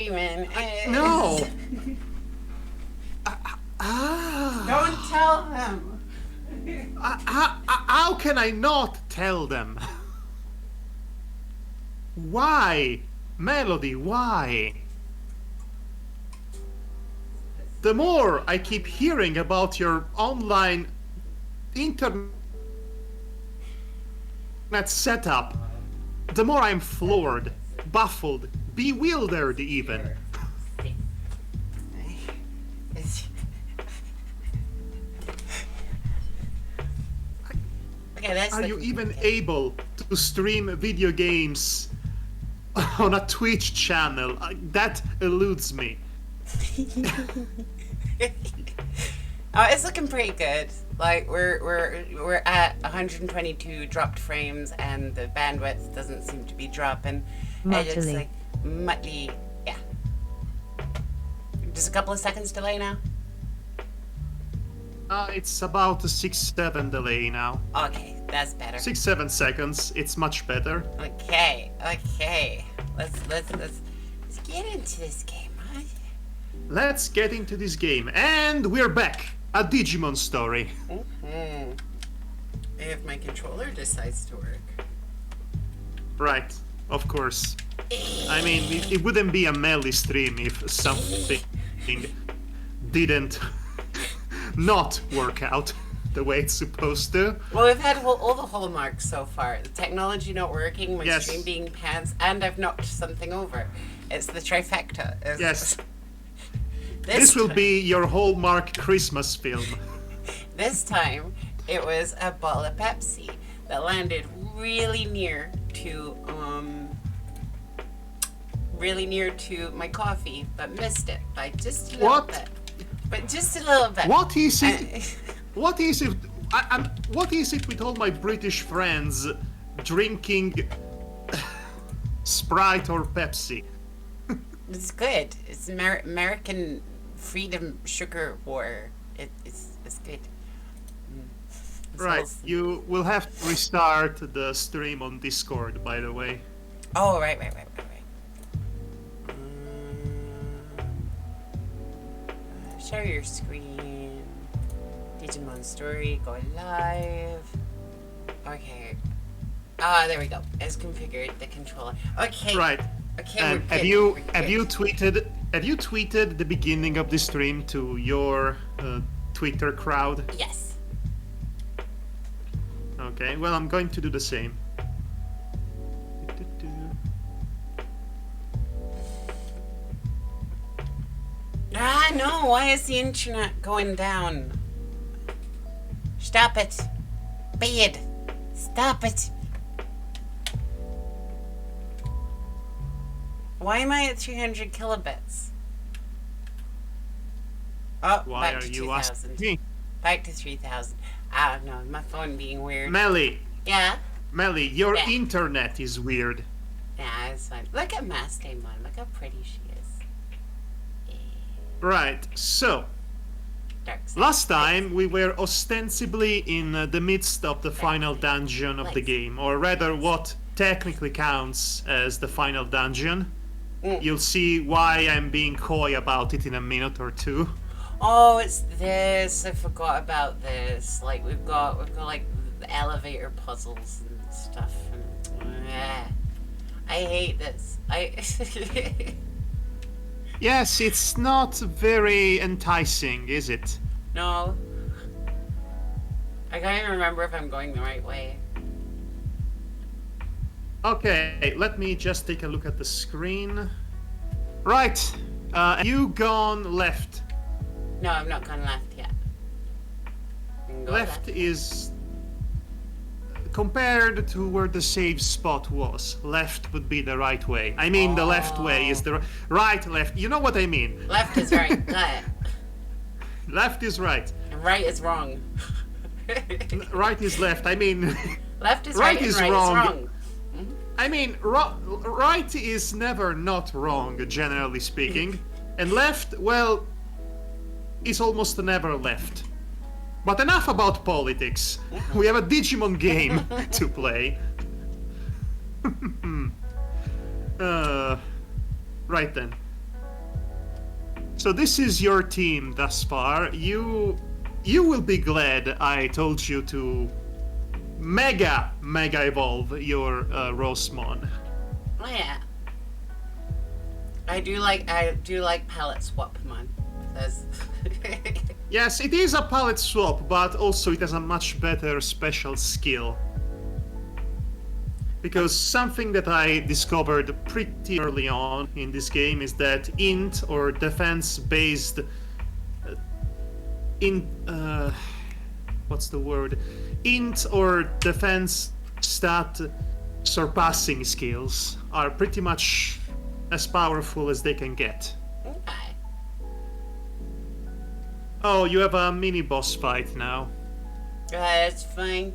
Freeman is. No. Don't tell him. How can I not tell them? Why? Melody, why? The more I keep hearing about your online internet setup, the more I'm floored, baffled, bewildered even. Are you even able to stream video games on a Twitch channel? That eludes me. Oh, it's looking pretty good. Like we're at 122 dropped frames, and the bandwidth doesn't seem to be dropping. It looks like muttly, yeah. Just a couple of seconds delay now. It's about a 6-7 delay now. Okay, that's better. 6-7 seconds. It's much better. Okay. Let's get into this game, huh? Let's get into this game, and we're back. A Digimon story. Mm-hmm. If my controller decides to work. Right, of course. I mean, it wouldn't be a melee stream if something didn't not work out the way it's supposed to. Well, we've had all the hallmarks so far. The technology not working, my stream being pants, and I've knocked something over. It's the trifecta. Yes. This will be your Hallmark Christmas film. This time, it was a bottle of Pepsi that landed really near to my coffee, but missed it by just a little bit. But just a little bit. What is it? What is it? What is it with all my British friends drinking Sprite or Pepsi? It's good. It's American freedom sugar war. It's good. Right. You will have to restart the stream on Discord, by the way. Oh, right. Share your screen. Digimon story. Go live. Okay. There we go. It's configured the controller. Okay. Right. Okay. Have you tweeted the beginning of the stream to your Twitter crowd? Yes. Okay. Well, I'm going to do the same. No, why is the internet going down? Stop it. Bad. Stop it. Why am I at 300 kilobits? Oh, why back are to you 2000. asking me? Back to 3000. I don't know, my phone being weird. Melly. Yeah? Melly, your internet is weird. Yeah, it's fine. Look at Mastemon. Look how pretty she is. Right, so last time we were ostensibly in the midst of the final dungeon of the game, or rather what technically counts as the final dungeon. You'll see why I'm being coy about it in a minute or two. Oh, it's this. I forgot about this. Like we've got like the elevator puzzles and stuff. And, I hate this. Yes, it's not very enticing, is it? No. I can't even remember if I'm going the right way. Okay, let me just take a look at the screen. Right, you gone left. No, I've not gone left yet. Left is... compared to where the save spot was, left would be the right way. I mean, the left way is the right, left. You know what I mean? Left is right. Left is right. And right is wrong. Right is left. I mean... Left is right, is right wrong. is wrong. I mean, right is never not wrong, generally speaking. And left, well, is almost never left. But enough about politics. We have a Digimon game to play. Right then. So this is your team thus far. You will be glad I told you to mega evolve your Rosemon. Oh yeah. I do like palette swap, man. That's Yes, it is a palette swap, but also it has a much better special skill. Because something that I discovered pretty early on in this game is that int or defense-based what's the word? Int or defense stat surpassing skills are pretty much as powerful as they can get. okay. Oh, you have a mini boss fight now. That's fine.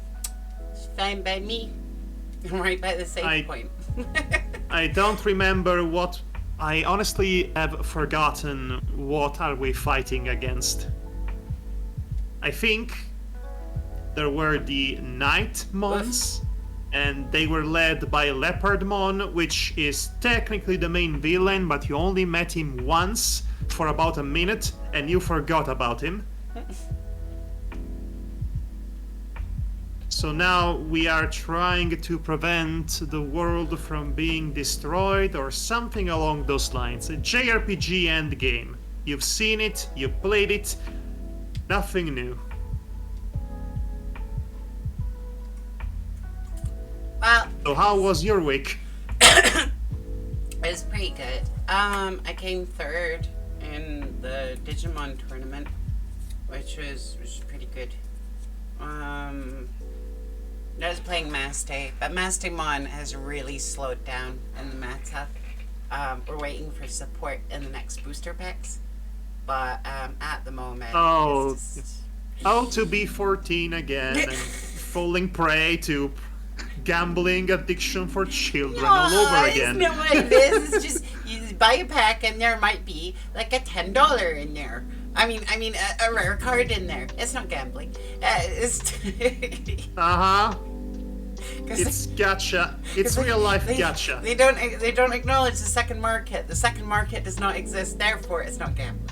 It's fine by me. I'm right by the save point. I don't remember what. I honestly have forgotten what are we fighting against. I think there were the Night Mons, and they were led by Leopardmon, which is technically the main villain, but you only met him once for about a minute, and you forgot about him. So now we are trying to prevent the world from being destroyed or something along those lines. A JRPG endgame. You've seen it, you've played it, nothing new. Well, so how was your week? It was pretty good. I came third in the Digimon tournament, which was pretty good. I was playing Maste, but Mastemon has really slowed down in the meta. We're waiting for support in the next booster packs, but at the moment, it's just... how to be 14 again and falling prey to gambling addiction for children all over again. No, what it is. It's just you buy a pack and there might be like a $10 in there. I mean, a rare card in there. It's not gambling. It's It's gacha. It's real life gacha. They don't acknowledge the second market. The second market does not exist. Therefore, it's not gambling.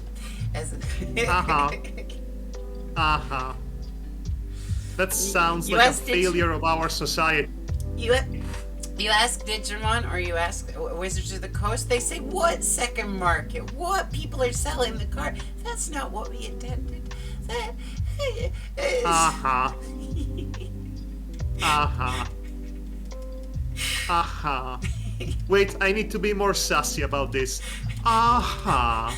That sounds like a failure of our society. You ask Digimon or you ask Wizards of the Coast, they say, what second market? What? People are selling the card. That's not what we intended. That Wait, I need to be more sassy about this. Well,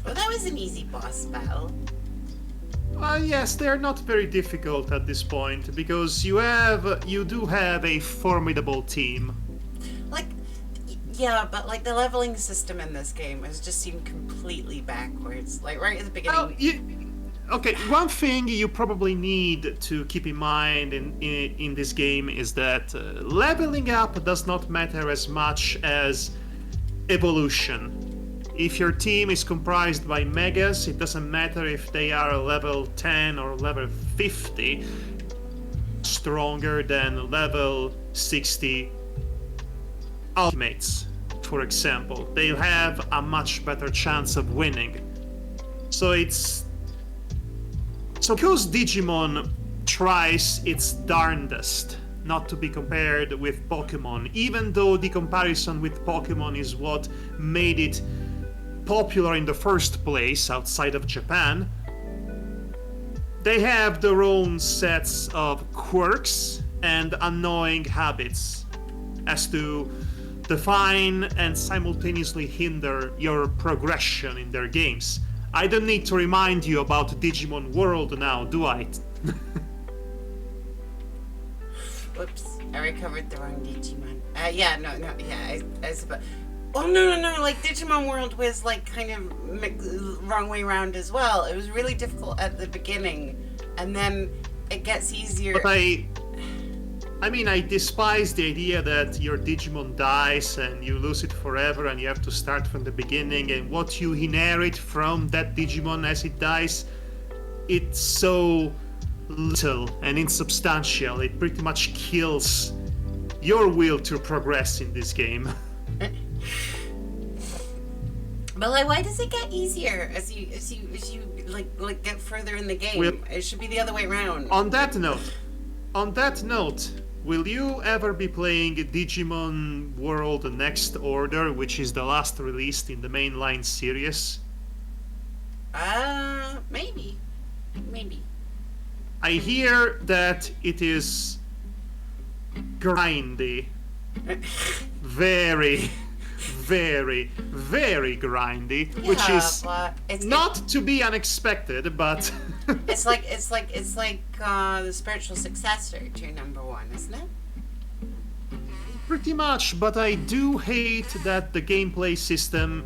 that was an easy boss battle. Yes, they're not very difficult at this point because you do have a formidable team. Yeah, but the leveling system in this game has just seemed completely backwards. Like right at the beginning. Okay, one thing you probably need to keep in mind in this game is that leveling up does not matter as much as evolution. If your team is comprised by megas, it doesn't matter if they are level 10 or level 50, stronger than level 60 ultimates, for example. They'll have a much better chance of winning. So because Digimon tries its darndest not to be compared with Pokemon, even though the comparison with Pokemon is what made it popular in the first place outside of Japan, they have their own sets of quirks and annoying habits as to define and simultaneously hinder your progression in their games. I don't need to remind you about Digimon World now, do I? Whoops, I recovered the wrong Digimon. I suppose. Oh, no, like, Digimon World was, kind of wrong way around as well. It was really difficult at the beginning, and then it gets easier. But I despise the idea that your Digimon dies and you lose it forever and you have to start from the beginning, and what you inherit from that Digimon as it dies, it's so little and insubstantial. It pretty much kills your will to progress in this game. But like, why does it get easier as you like get further in the game? Well, It should be the other way around. On that note, will you ever be playing Digimon World Next Order, which is the last released in the mainline series? Maybe, maybe. I hear that it is grindy. Very, very, very grindy, which Yeah, is but not to be unexpected, but it's like the spiritual successor to number one, isn't it? pretty much. But I do hate that the gameplay system.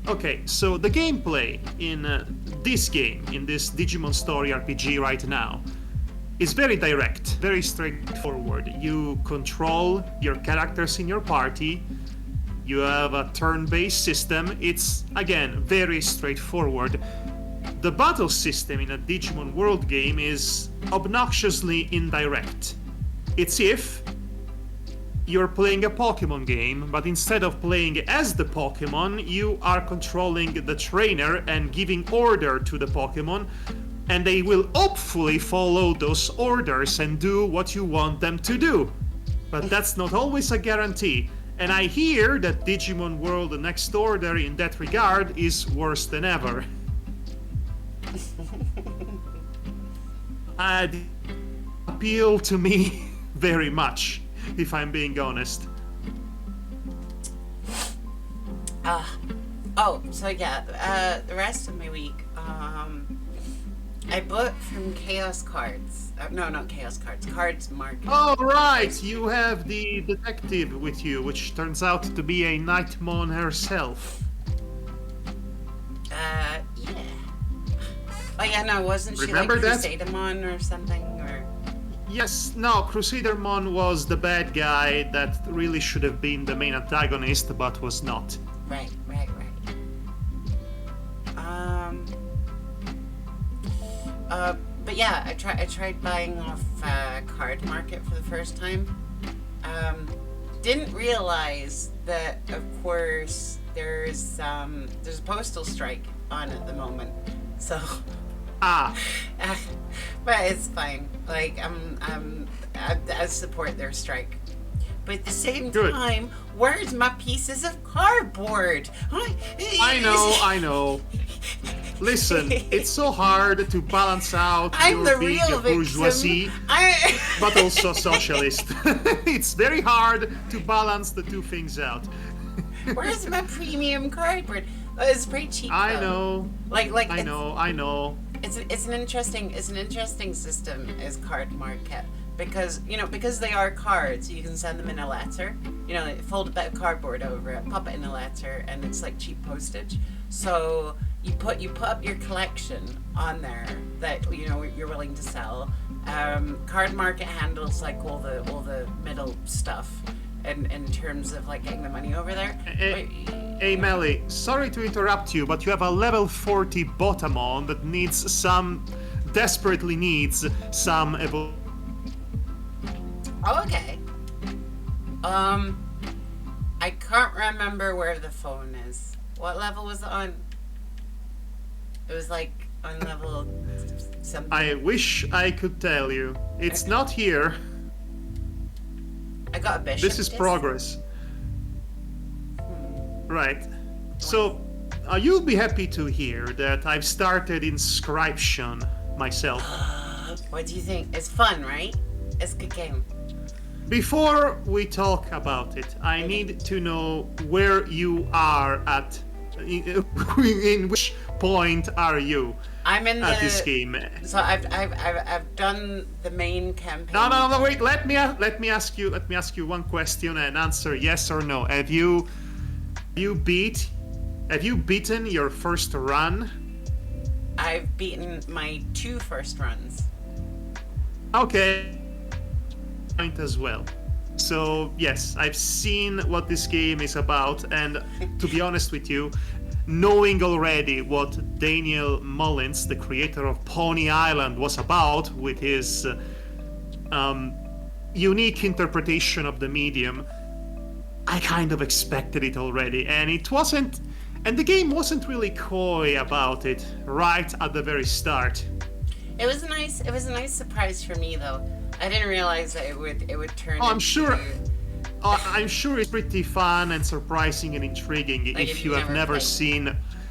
Okay, so the gameplay in this game, in this Digimon Story RPG right now, is very direct, very straightforward. You control your characters in your party. You have a turn-based system. It's, again, very straightforward. The battle system in a Digimon World game is obnoxiously indirect. It's if you're playing a Pokemon game, but instead of playing as the Pokemon, you are controlling the trainer and giving order to the Pokemon, and they will hopefully follow those orders and do what you want them to do. But that's not always a guarantee. And I hear that Digimon World Next Order in that regard is worse than ever. It appealed to me very much, if I'm being honest. So yeah, the rest of my week, I bought from Chaos Cards. No, not Chaos Cards. Cards Market. Oh, right! You have the detective with you, which turns out to be a Nightmon herself. Yeah. Oh yeah, no, wasn't she Remember like that? Crusadamon or something? Or Yes, no, Crusadermon was the bad guy that really should have been the main antagonist, but was not. right. But yeah, I tried buying off Card Market for the first time. Didn't realize that, of course, there's a postal strike on at the moment. So, Ah, but it's fine. Like I support their strike. But at the same Good. time, where's my pieces of cardboard? I know. Listen, it's so hard to balance out I'm your the being real a bourgeoisie, victim. but also socialist. It's very hard to balance the two things out. Where's my premium cardboard? It's pretty cheap. I though. know. Like I know. It's an interesting system is Card Market because because they are cards, you can send them in a letter. Like, fold a bit of cardboard over it, pop it in a letter, and it's like cheap postage. So you put up your collection on there that you're willing to sell. Card Market handles like all the middle stuff. In terms of like getting the money over there. Hey Melly, sorry to interrupt you, but you have a level 40 Botamon that desperately needs some Oh, okay. I can't remember where the phone is. What level was it on? It was like on level something. I wish I could tell you. It's not here. I got a bishop. This is progress. Right. So, you'll be happy to hear that I've started inscription myself. What do you think? It's fun, right? It's a good game. Before we talk about it, I need to know where you are at. In which point are you? I'm in at this game. So I've done the main campaign. No, wait. Let me ask you one question and answer yes or no. Have you beaten your first run? I've beaten my 2 first runs. Okay. Point as well. So yes, I've seen what this game is about, and to be honest with you, knowing already what Daniel Mullins, the creator of Pony Island, was about with his unique interpretation of the medium, I kind of expected it already, and it wasn't. And the game wasn't really coy about it right at the very start. It was nice. It was a nice surprise for me, though. I didn't realize that it would turn. I'm sure it's pretty fun and surprising and intriguing Like if you have never played. seen.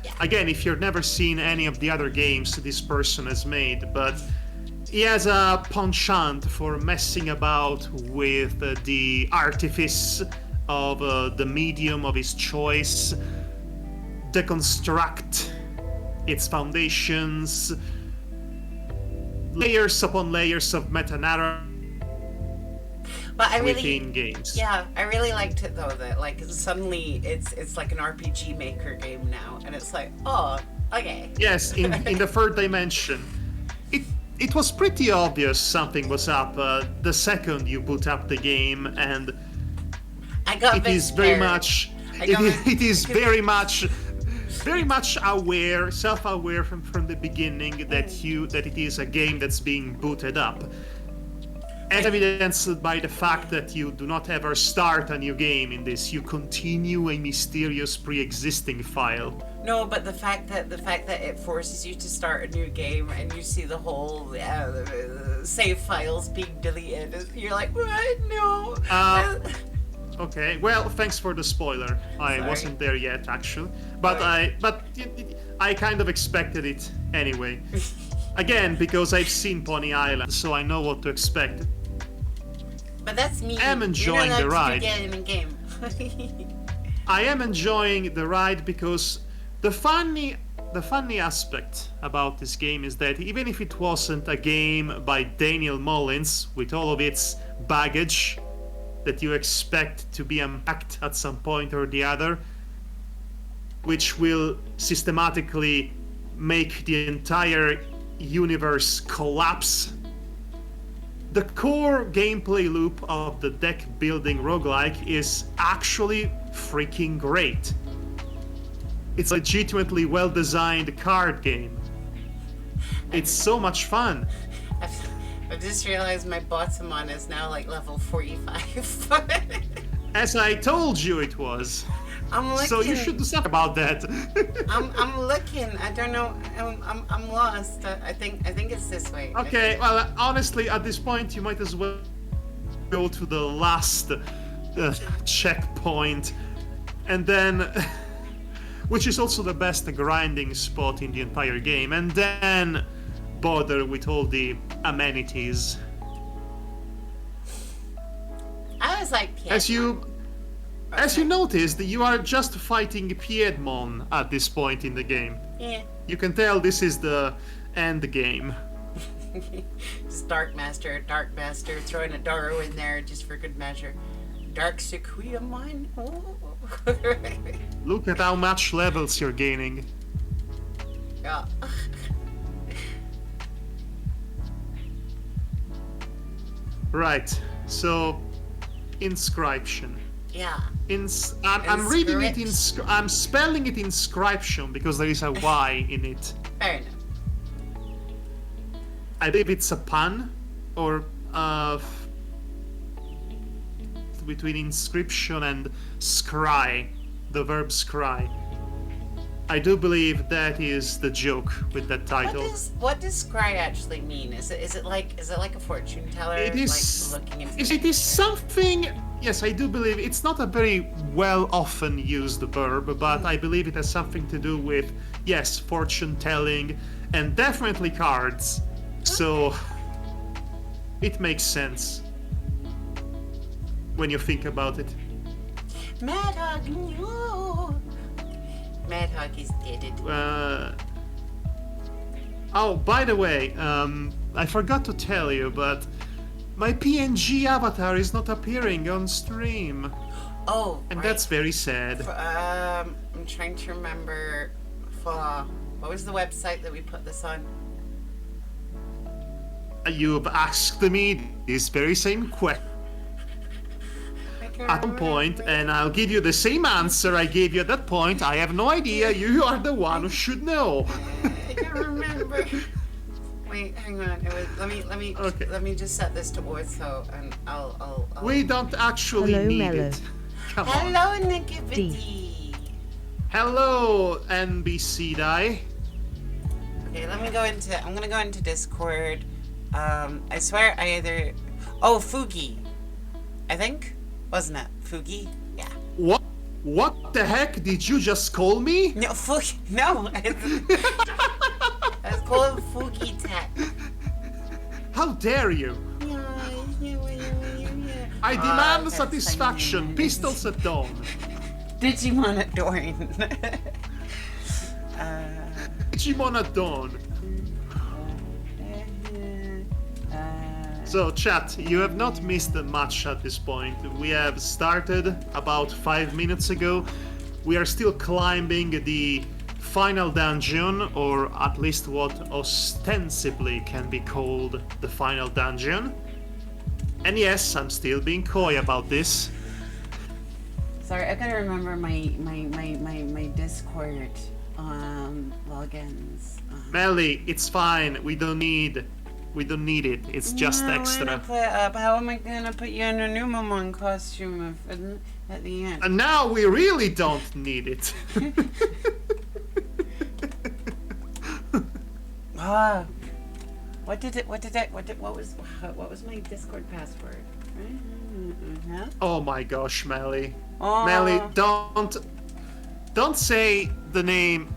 Yeah. Again, if you've never seen any of the other games this person has made, but he has a penchant for messing about with the artifice of the medium of his choice, deconstruct its foundations, layers upon layers of meta-narrative But I really, within games. yeah, I really liked it though. That like suddenly it's like an RPG Maker game now, and it's like, oh, okay. Yes, in the third dimension. It was pretty obvious something was up the second you boot up the game, and I got it is very much it is very much aware, self-aware from the beginning that it is a game that's being booted up, as evidenced by the fact that you do not ever start a new game in this. You continue a mysterious pre-existing file. No, but the fact that it forces you to start a new game and you see the whole save files being deleted, you're like, what? No. Okay, well, thanks for the spoiler. I Sorry. wasn't there yet, actually, but I kind of expected it anyway. Again, because I've seen Pony Island, so I know what to expect. But that's me. I'm enjoying the ride. You're not allowed to do that in a game. I am enjoying the ride because the funny aspect about this game is that even if it wasn't a game by Daniel Mullins with all of its baggage that you expect to be unpacked at some point or the other, which will systematically make the entire universe collapse, the core gameplay loop of the deck building roguelike is actually freaking great. It's a legitimately well designed card game. It's so much fun. I've just realized my bottom one is now like level 45. As I told you it was. I'm looking. So you should do something about that. I'm looking. I don't know. I'm lost. I think it's this way. Okay, well, honestly, at this point, you might as well go to the last checkpoint, and then, which is also the best grinding spot in the entire game, and then bother with all the amenities. I was like, As you noticed, you are just fighting Piedmon at this point in the game. Yeah. You can tell this is the end game. Just Dark Master, throwing a Daro in there just for good measure. Dark Sequoia mine. Look at how much levels you're gaining. Yeah. Right, so inscription. Yeah. I'm reading it I'm spelling it inscription because there is a Y in it. Fair enough. I believe it's a pun, or between inscription and scry, the verb scry. I do believe that is the joke with that title. What does scry actually mean? Is it like a fortune teller? It is. Like looking into It is something. Yes, I do believe it's not a very well often used verb, but I believe it has something to do with, yes, fortune telling, and definitely cards. So it makes sense when you think about it. Mad Hog, no. Mad Hog is dead. Oh, by the way, I forgot to tell you, but my PNG avatar is not appearing on stream. Oh, and right. That's very sad. I'm trying to remember. What was the website that we put this on? You've asked me this very same question at one point, and I'll give you the same answer I gave you at that point. I have no idea. You are the one who should know. I can't remember. Wait, hang on. It was, let me just set this to ortho, and I'll. We don't actually Hello, need Mello. it. Come on. Hello, Nickibity. Hello, NBC Die. Okay, I'm gonna go into Discord. I swear I either... Oh, Fugi. I think? Wasn't it? Fugi? Yeah. What? What the heck did you just call me? No, Fugi. No. I was called Fugi Tech. How dare you? I demand satisfaction. Pistols at dawn. Digimon at dawn. Digimon at dawn. So, chat, you have not missed much at this point. We have started about 5 minutes ago. We are still climbing the final dungeon, or at least what ostensibly can be called the final dungeon. And yes, I'm still being coy about this. Sorry, I gotta remember my Discord logins. Melly, it's fine. We don't need it. It's just extra. How am I gonna put you in a Numamon costume at the end? And now we really don't need it. What was my Discord password? Oh my gosh, Melly. Oh. Melly, don't say the name.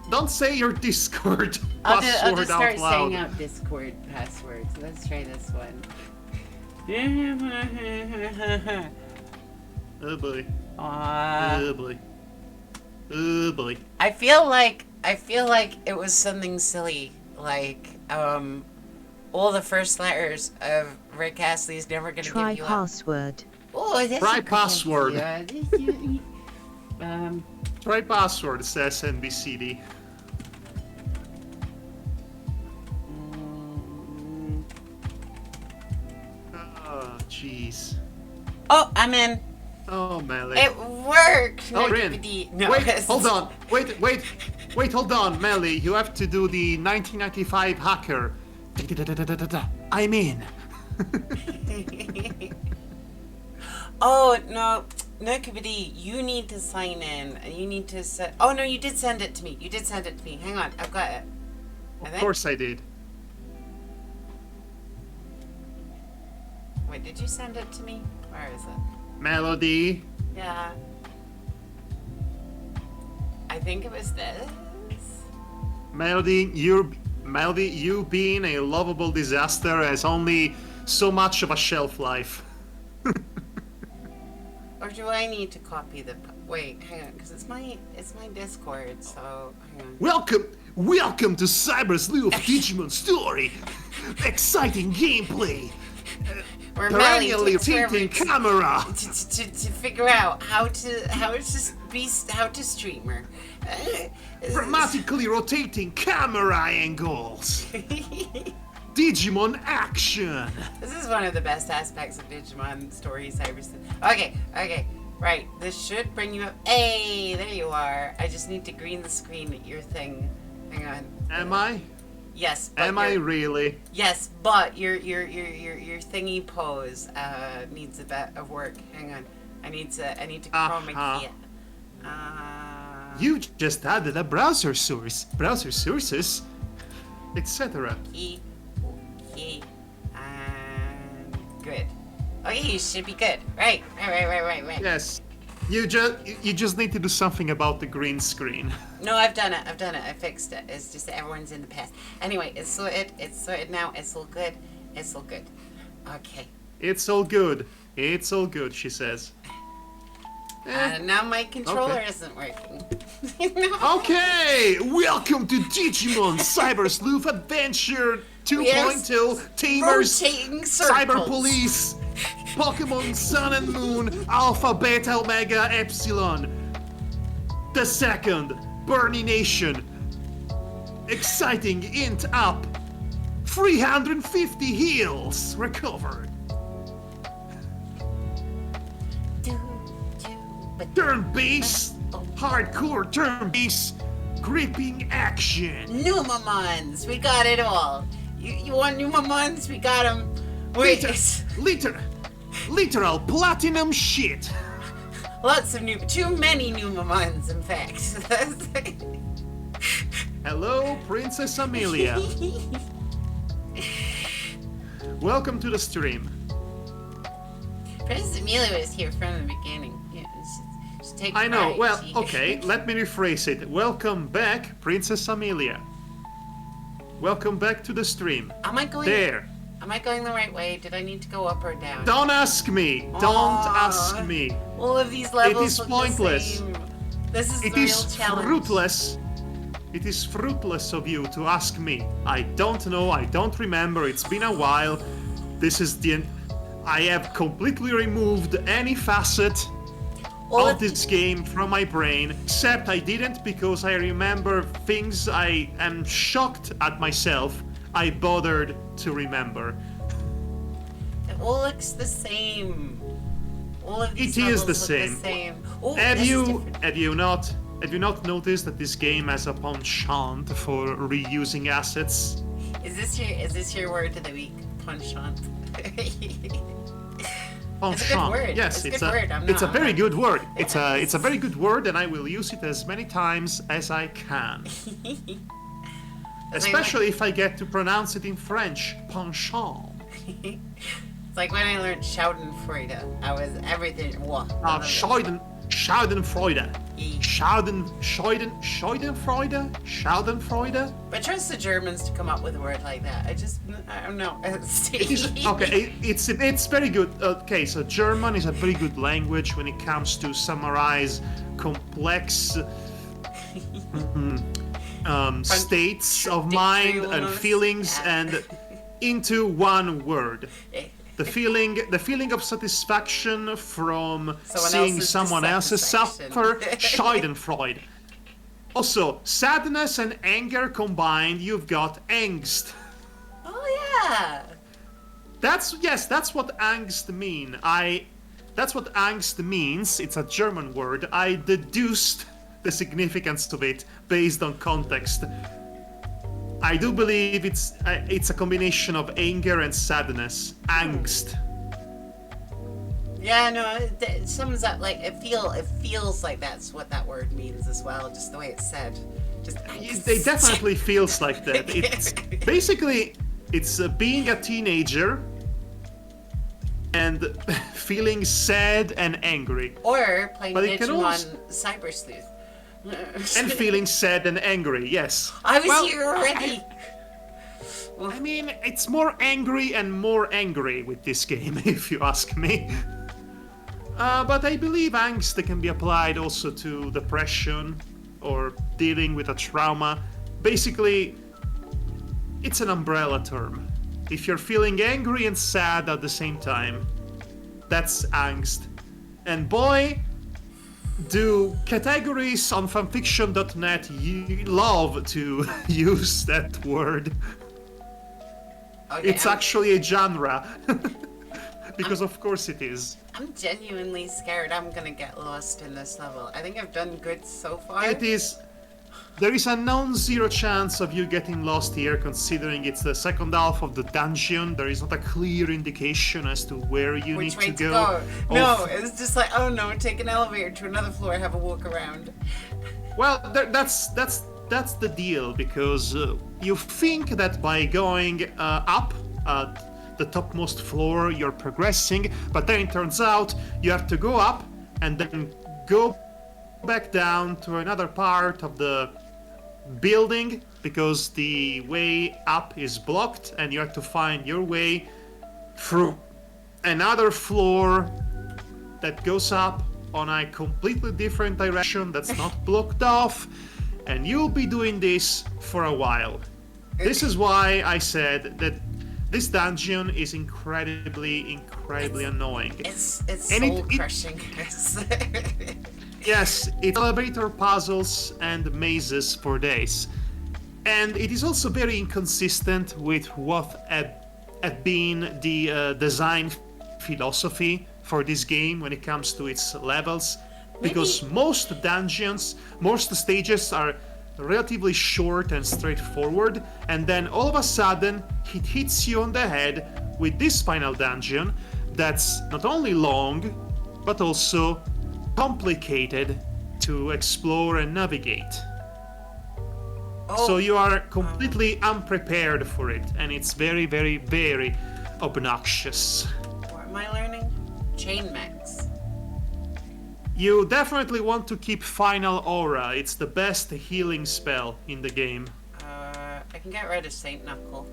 Don't say your Discord password I'll just start out loud. saying out Discord passwords. Let's try this one. Oh boy. Oh boy. Oh boy. I feel like it was something silly, like all the first letters of Rick Astley's "Never Gonna Try Give You password. Up." Oh, that's Try a good password. idea. Try password, says NBCD. Oh, jeez. Oh, I'm in. Oh, Melly. It worked. Oh, No, Rin. no, Wait, it's- hold on. Wait, hold on, Melly. You have to do the 1995 hacker. I'm in. Oh no, Nokibidi, you need to sign in. You need to set. Oh no, you did send it to me. Hang on, I've got it. Of course I did. Wait, did you send it to me? Where is it? Melody. Yeah. I think it was this. Melody, you being a lovable disaster has only so much of a shelf life. Or do I need to copy the? Wait, hang on, because it's my Discord. So hang on. Welcome to Cyber Sleuth Digimon Story. Exciting gameplay. Or Perennially rotating camera. To figure out how to streamer. Dramatically rotating camera angles. Digimon action. This is one of the best aspects of Digimon Story Cyber. Okay, right. This should bring you up. Hey, there you are. I just need to green the screen at your thing. Hang on. Am I? Yes. Am I really? Yes, but your thingy pose needs a bit of work. Hang on. I need to chroma key it. You just added a browser sources, etc. Okay, and good. Okay, you should be good. Right. Yes. You just need to do something about the green screen. No, I've done it. I fixed it. It's just that everyone's in the past. Anyway, it's sorted now. It's all good. Okay. It's all good, she says. Now my controller Okay. isn't working. Okay, welcome to Digimon Cyber Sleuth Adventure 2.0 Tamers, Rotating Cyber circles. Police, Pokemon Sun and Moon, Alpha, Beta, Omega, Epsilon. The second, Burning Nation. Exciting int up. 350 heals recovered. Turn-based, hardcore turn-based, gripping action. Numamons, we got it all. You want Numamons? We got them. Wait, Literal platinum shit. Lots of too many Numamons, in fact. Hello, Princess Amelia. Welcome to the stream. Princess Amelia was here from the beginning. Yeah, just take I know. pride. Well, okay, let me rephrase it. Welcome back, Princess Amelia. Welcome back to the stream. Am I going there? Am I going the right way? Did I need to go up or down? Don't ask me. Don't ask me. All of these levels It is look pointless. the same. This is It the real is challenge. fruitless. It is fruitless of you to ask me. I don't know. I don't remember. It's been a while. This is the. I have completely removed any facet of this game from my brain, except I didn't because I remember things I am shocked at myself I bothered to remember. It all looks the same. All of these It is levels the look same. the same. Oh, Have this is you different. have you not noticed that this game has a penchant for reusing assets? Is this your word of the week? Penchant. Penchant. It's a good word. Yes, it's a good word. it's a very good word. It's a very good word, and I will use it as many times as I can. Especially if I get to pronounce it in French. Penchant. It's like when I learned Schadenfreude. I was everything. What? Schadenfreude. Schadenfreude. Schadenfreude. But trust the Germans to come up with a word like that. I don't know. It's very good. Okay, so German is a very good language when it comes to summarize complex states of mind and feelings and into one word. The feeling of satisfaction from seeing someone else suffer, Schadenfreude. Also, sadness and anger combined, you've got angst. Oh yeah. That's what angst mean. That's what angst means. It's a German word. I deduced the significance of it based on context. I do believe it's a combination of anger and sadness. Angst. Yeah, no, it sums up like it feels like that's what that word means as well, just the way it's said. Just It definitely feels like that. It's basically being a teenager and feeling sad and angry. Or playing But it can Digimon also- Cyber Sleuth. And feeling sad and angry, yes. I was here already. I mean, it's more angry and more angry with this game, if you ask me. But I believe angst can be applied also to depression or dealing with a trauma. Basically, it's an umbrella term. If you're feeling angry and sad at the same time, that's angst. And boy, do categories on fanfiction.net love to use that word. Okay, It's actually a genre. Because of course it is. I'm genuinely scared I'm gonna get lost in this level. I think I've done good so far. It is. There is a non-zero chance of you getting lost here, considering it's the second half of the dungeon. There is not a clear indication as to where you Which need way to go. No, it was just like, oh no, take an elevator to another floor, have a walk around. Well, that's the deal, because you think that by going up the topmost floor you're progressing, but then it turns out you have to go up and then go back down to another part of the building because the way up is blocked, and you have to find your way through another floor that goes up on a completely different direction that's not blocked off, and you'll be doing this for a while. This is why I said that this dungeon is incredibly annoying. It's And soul crushing. Yes, it's elevator puzzles and mazes for days. And it is also very inconsistent with what had been the design philosophy for this game when it comes to its levels. Because most stages are relatively short and straightforward, and then all of a sudden it hits you on the head with this final dungeon that's not only long, but also complicated to explore and navigate. Oh. So you are completely unprepared for it, and it's very, very, very obnoxious. What am I learning? Chain mechs. You definitely want to keep Final Aura. It's the best healing spell in the game. I can get rid of Saint Knuckle.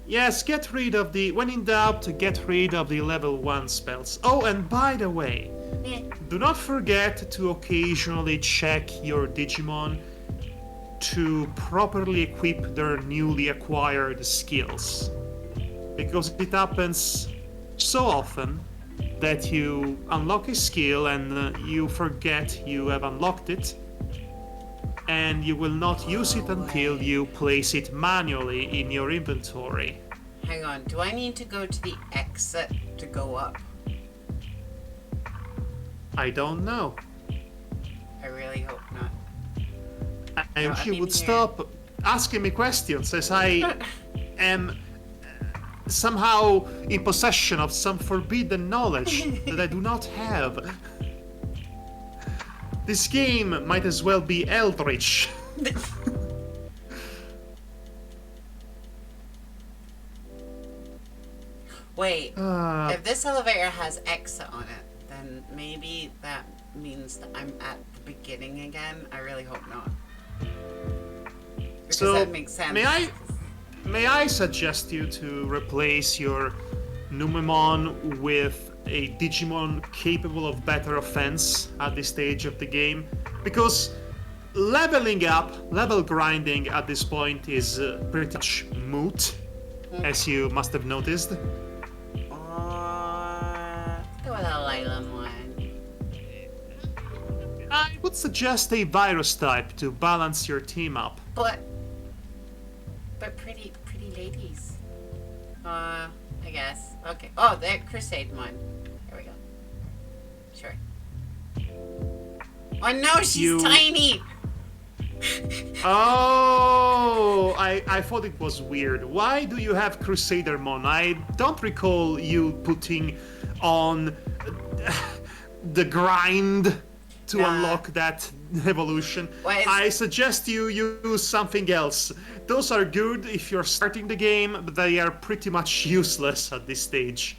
Yes, get rid of the... When in doubt, get rid of the level 1 spells. Oh, and by the way, do not forget to occasionally check your Digimon to properly equip their newly acquired skills. Because it happens so often that you unlock a skill and you forget you have unlocked it, and you will not use it until you place it manually in your inventory. Hang on, do I need to go to the exit to go up? I don't know. I really hope not. And you would stop asking me questions, as I am somehow in possession of some forbidden knowledge that I do not have. This game might as well be Eldritch. Wait, if this elevator has exit on it, then maybe that means that I'm at the beginning again. I really hope not. Because So, that makes sense. may I suggest you to replace your Numemon with a Digimon capable of better offense at this stage of the game? Because leveling up, level grinding at this point is pretty much moot, as you must have noticed. Go with a Layla one. I would suggest a virus type to balance your team up. But pretty ladies. I guess. Okay. Oh, the Crusade one. There we go. Sure. Oh no, she's tiny! Oh, I thought it was weird. Why do you have Crusadermon? I don't recall you putting on the grind to unlock that evolution. I suggest you use something else. Those are good if you're starting the game, but they are pretty much useless at this stage.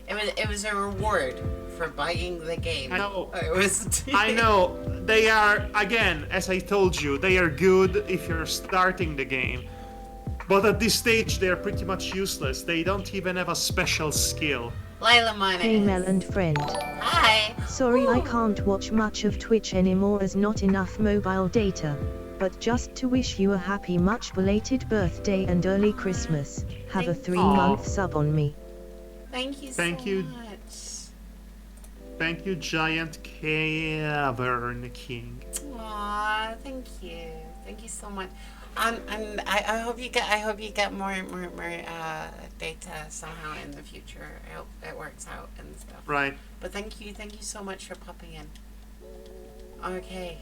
It was a reward for buying the game. I know. It was. I know. They are, again, as I told you, they are good if you're starting the game. But at this stage, they are pretty much useless. They don't even have a special skill. Lila Money. Email and friend. Hi. Sorry I can't watch much of Twitch anymore as not enough mobile data. But just to wish you a happy much belated birthday and early Christmas. Have a 3-month sub on me. Thank you so much. Thank you, Giant Cavern King. Aw, thank you. Thank you so much. And I hope you get more data somehow in the future. I hope it works out and stuff. Right. But thank you so much for popping in. Okay.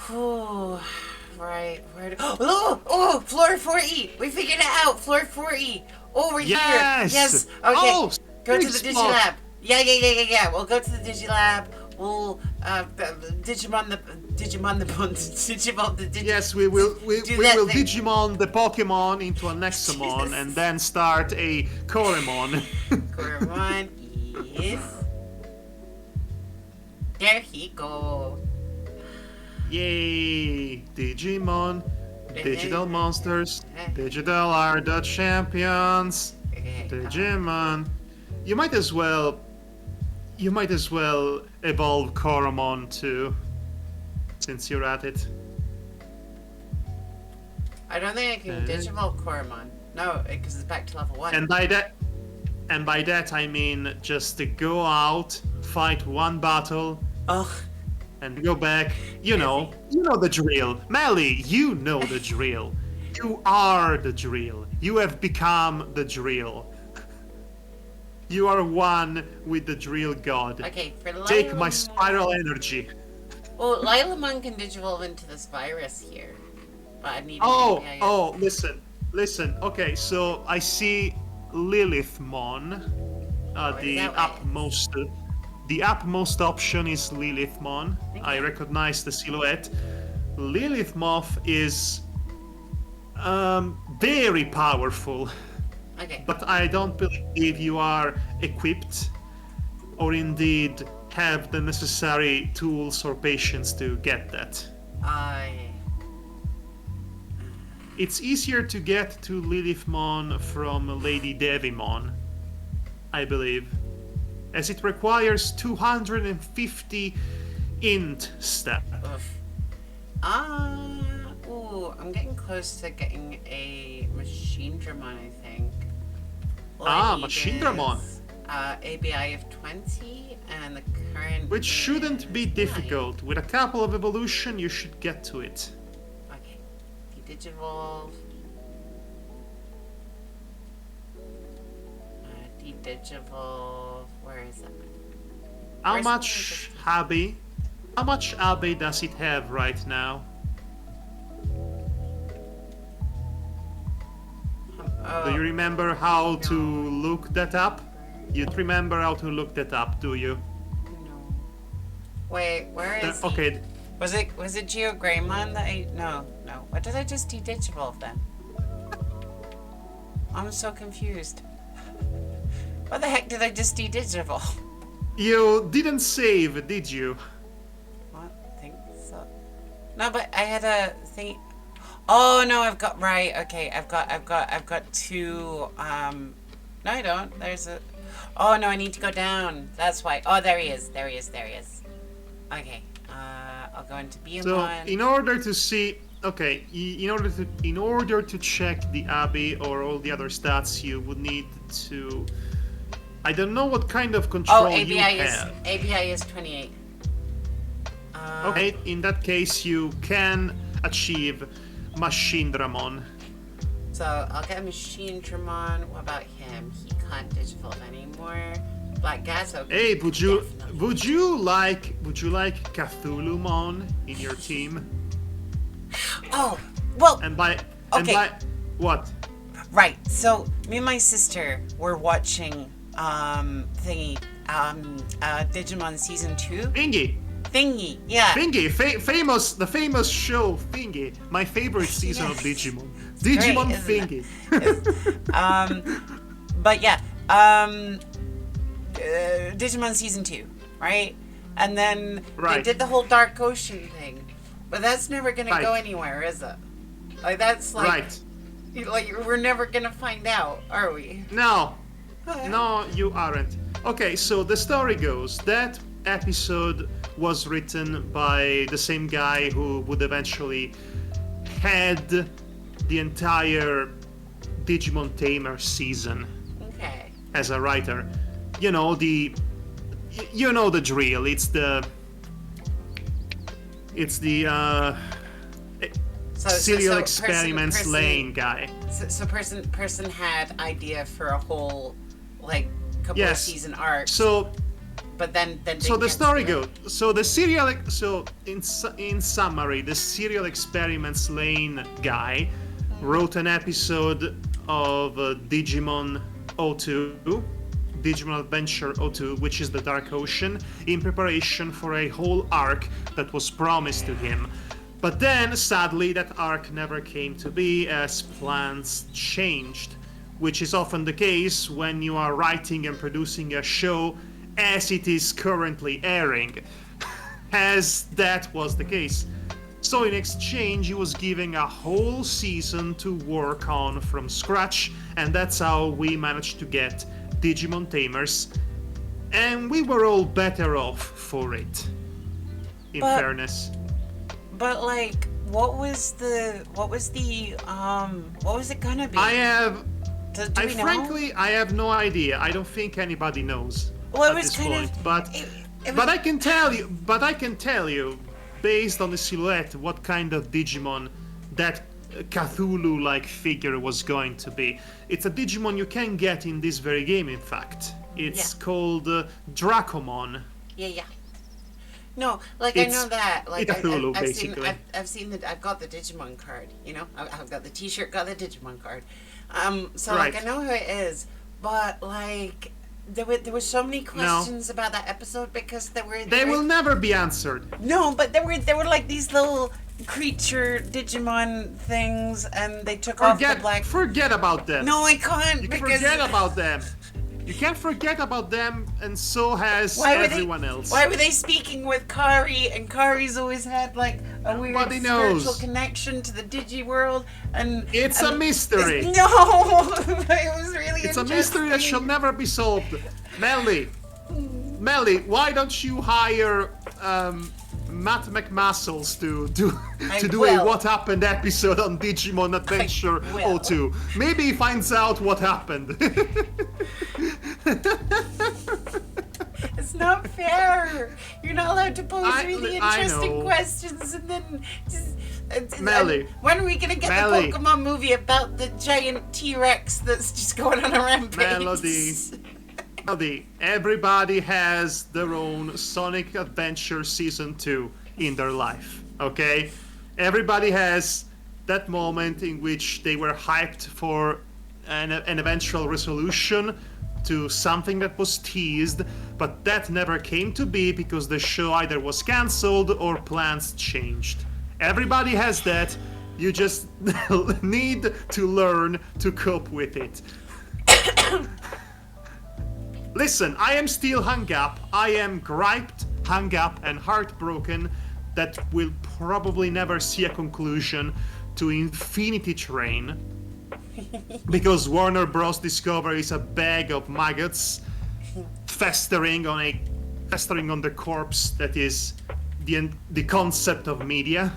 Whew. Right. Where do, oh, floor 40. We figured it out. Floor 40. Oh, we're here. Yes. Okay. Oh, go to the Digilab. Yeah. We'll go to the Digilab. We'll Digimon the Yes, we will Digimon the Pokemon into a Nexamon and then start a Koremon. Koremon is there he go. Yay! Digimon, digital monsters, digital are the champions. Digimon. You might as well evolve Koromon too, since you're at it. I don't think I can Digimon Koromon. No, because it's back to level 1. And by that I mean just to go out, fight one battle, and go back. You know the drill. Melly, you know the drill. You are the drill. You have become the drill. You are one with the drill god. Okay, for Lilamon... Take my spiral energy. Well, Lilamon can digivolve into this virus here. But I need listen. Okay, so I see Lilithmon, the upmost The upmost option is Lilithmon. I Okay. recognize the silhouette. Lilithmoth is very powerful, Okay. but I don't believe you are equipped or indeed have the necessary tools or patience to get that. I. It's easier to get to Lilithmon from Lady Devimon, I believe, as it requires 250 int step. Oof. Ooh, I'm getting close to getting a machine Dramon, I think. All I need Machine Dramon. is, ABI of 20, and the current. Which shouldn't be is difficult. With a couple of evolution, you should get to it. 9. Okay. Digivolve. Digivolve. Where is that? How Where's much the- Abbey? How much Abbey does it have right now? Do you remember how to look that up? You don't remember how to look that up, do you? No. Wait, where is he? Okay, Was it Geogreymon that I no. What did I just de-digivolve then? I'm so confused. What the heck did I just de-digivolve? you didn't save, did you? What? Think so. No, but I had a thing. Oh no, I've got right. Okay, I've got two. No, I don't. There's a. Oh no, I need to go down. That's why. Oh, there he is. There he is. Okay. I'll go into So, Beamon. in order to see, okay, in order to check the Abbey or all the other stats, you would need to. I don't know what kind of control you have. ABI is 28. Okay, in that case, you can achieve Machine Dramon. So I'll get a Machine Dramon. What about him? He can't digivolve anymore. Black Gazo. Hey, would you like Cthulhumon in your team? Oh, well, And by what? right. So me and my sister were watching Digimon season 2. Thingy, yeah. Thingy, the famous show Thingy, my favorite season of Yes. Digimon. Digimon great, Thingy. But yeah, Digimon season 2, right? And then they Right. did the whole Dark Ocean thing, but that's never gonna Right. go anywhere, is it? Like that's like, Right. like we're never gonna find out, are we? No, you aren't. Okay, so the story goes that episode was written by the same guy who would eventually head the entire Digimon Tamer season Okay. as a writer. You know the drill. It's the serial experiments lane guy. So person had idea for a whole like couple of Yes. season arcs. So but then So the didn't story get to it. goes. So in summary, the serial experiments lane guy wrote an episode of Digimon 02, Digimon Adventure 02, which is the Dark Ocean, in preparation for a whole arc that was promised to him. But then, sadly, that arc never came to be as plans changed, which is often the case when you are writing and producing a show as it is currently airing, as that was the case. So in exchange, he was given a whole season to work on from scratch, and that's how we managed to get Digimon Tamers, and we were all better off for it, in But- fairness. But like, what was it gonna be? Do we know? Frankly, I have no idea. I don't think anybody knows Well, it at was this kind point. of. But it But was- I can tell you, based on the silhouette, what kind of Digimon that Cthulhu-like figure was going to be. It's a Digimon you can get in this very game, in fact. It's Yeah. called Dracomon. Yeah. No, like It's- I know that. Like it's a Hulu, I've basically. I've seen that. I've got the Digimon card. You know, I've got the T-shirt, got the Digimon card. So Right. like I know who it is, but like there were so many questions about that episode because They will never be answered. No, but there were like these little creature Digimon things, and they took off the black. Forget about them. No, I can't. You because forget about them. You can't forget about them, and so has everyone else. Why were they speaking with Kari? And Kari's always had like a weird spiritual connection to the Digi world, and it's a mystery. No, it was really. It's a mystery that shall never be solved. Melly, why don't you hire Matt McMuscles to do a What Happened episode on Digimon Adventure 02? Maybe he finds out what happened. It's not fair. You're not allowed to pose really interesting questions and then just. Melly. When are we gonna get the Pokemon movie about the giant T-Rex that's just going on a rampage? Melody, everybody has their own Sonic Adventure Season 2 in their life, okay? Everybody has that moment in which they were hyped for an eventual resolution to something that was teased, but that never came to be because the show either was cancelled or plans changed. Everybody has that. You just need to learn to cope with it. Listen, I am still hung up. I am griped, hung up, and heartbroken that we'll probably never see a conclusion to Infinity Train because Warner Bros. Discovery is a bag of maggots festering on the corpse that is the concept of media.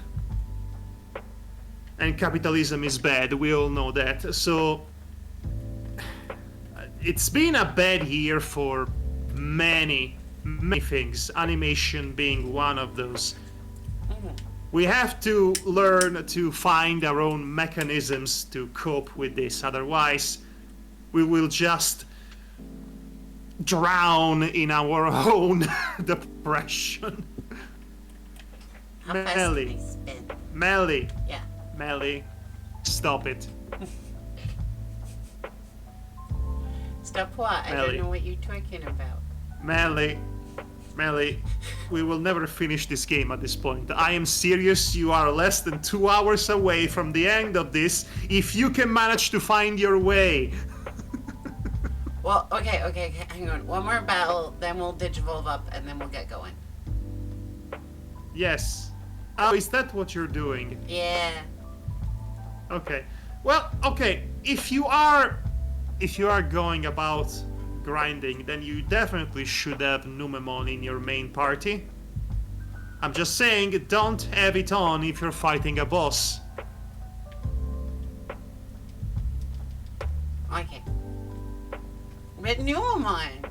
And capitalism is bad, we all know that. So it's been a bad year for many things, animation being one of those. We have to learn to find our own mechanisms to cope with this, otherwise we will just drown in our own depression. Melly. Yeah. Melly, stop it. Stop what? I don't know what you're talking about. Melly, we will never finish this game at this point. I am serious, you are less than 2 hours away from the end of this, if you can manage to find your way. Well, okay, hang on. One more battle, then we'll Digivolve up, and then we'll get going. Yes. Oh, is that what you're doing? Yeah. Okay. Well, okay, if you are going about grinding, then you definitely should have Numemon in your main party. I'm just saying, don't have it on if you're fighting a boss. Okay. But Numemon!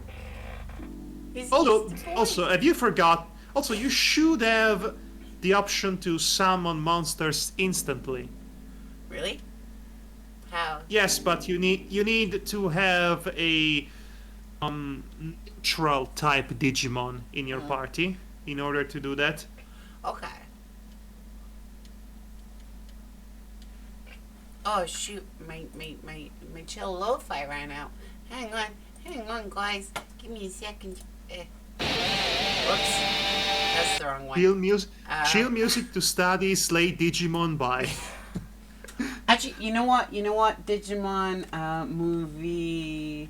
Also, have you forgot? Also, you should have the option to summon monsters instantly. Really? How? Yes, but you need to have a neutral type Digimon in your party in order to do that. Okay. Oh shoot, my chill lo-fi ran out. Hang on guys. Give me a second. Whoops. That's the wrong one. Chill music to study Slay Digimon by. Actually, you know what? Digimon movie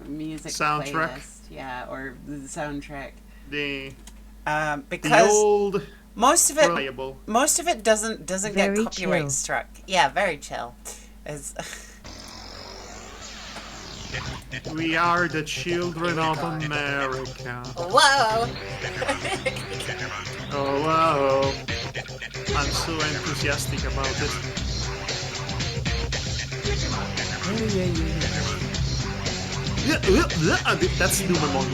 music soundtrack. Playlist. Yeah, or the soundtrack. Because the old most of it reliable. Most of it doesn't get copyright struck. Yeah, very chill. We are the children of America. Whoa! Oh wow! I'm so enthusiastic about it. That's Numemon.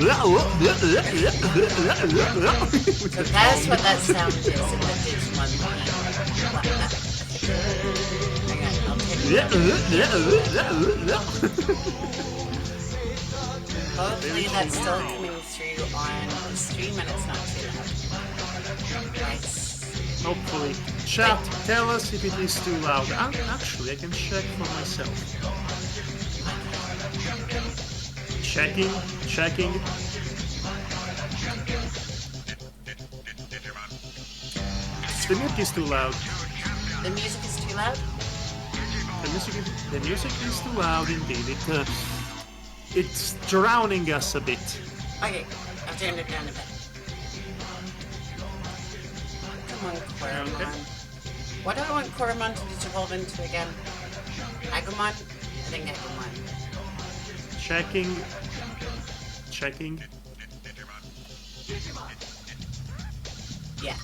So that's what that sound is in the Digimon Hopefully that's still coming through on the stream and it's not too loud. Nice. Hopefully. Chat, tell us if it is too loud. Actually, I can check for myself. Checking, checking. The music is too loud. The music is too loud? The music is too loud indeed. It's drowning us a bit. Okay, I've turned it down a bit. Come on, Coromon. Okay. What do I want Coromon to evolve into again? Agumon? I think Agumon. Checking. Checking. Yeah.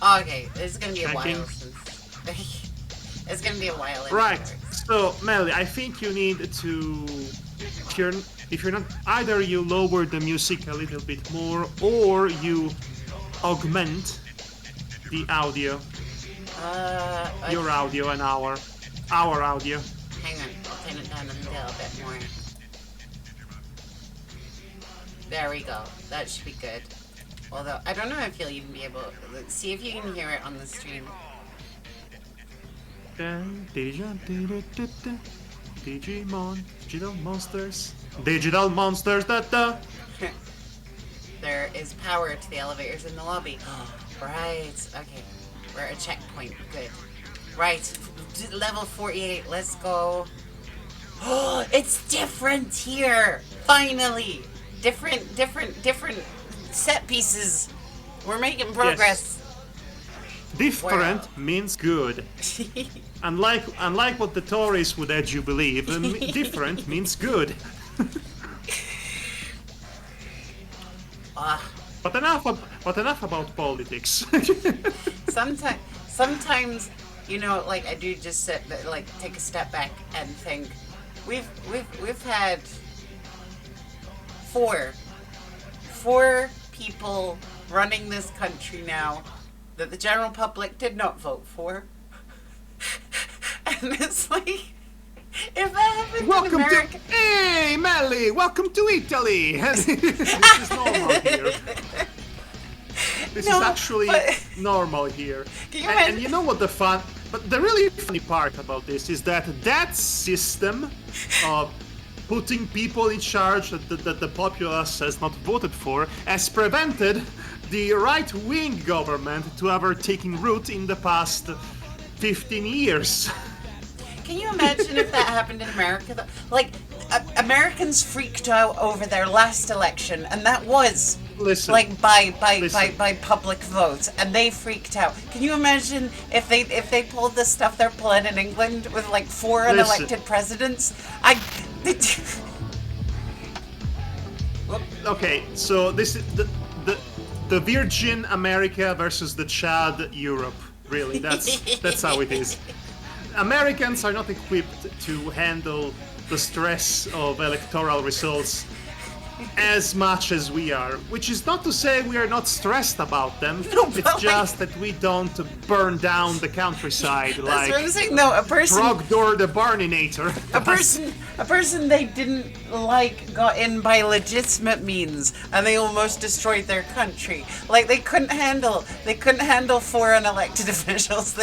Oh, okay, it's gonna be a Checking. while since... it's gonna be a while. Right. afterwards. So, Melly, I think you need to... If you're not... Either you lower the music a little bit more, or you augment the audio. Your audio and our audio. Hang on, I'll turn it down a little bit more. There we go. That should be good. Although, I don't know if you'll even be able... Let's see if you can hear it on the stream. Digimon, digital monsters. Digital monsters, da. There is power to the elevators in the lobby. Right, okay. We're at a checkpoint. Good. Right, level 48. Let's go. Oh, it's different here. Finally. Different set pieces. We're making progress. Different means good. Unlike what the Tories would edge you believe, different means good. But enough about politics. Sometimes, you know, like I do just sit, like take a step back and think, we've had four people running this country now that the general public did not vote for. And it's like, if that happened in America... Hey, Melly! Welcome to Italy! This is normal here. This is actually normal here. And you know what But the really funny part about this is that system of putting people in charge that the populace has not voted for has prevented the right-wing government to ever taking root in the past 15 years. Can you imagine if that happened in America? Though? Like, Americans freaked out over their last election, and that was by public votes, and they freaked out. Can you imagine if they pulled the stuff they're pulling in England with like 4 unelected presidents? Okay, so this is the Virgin America versus the Chad Europe. Really, that's how it is. Americans are not equipped to handle the stress of electoral results as much as we are, which is not to say we are not stressed about them. No, it's just that we don't burn down the countryside that's what I'm saying. No, a person Trogdor the Barninator. A person they didn't like got in by legitimate means, and they almost destroyed their country. Like they couldn't handle 4 unelected officials.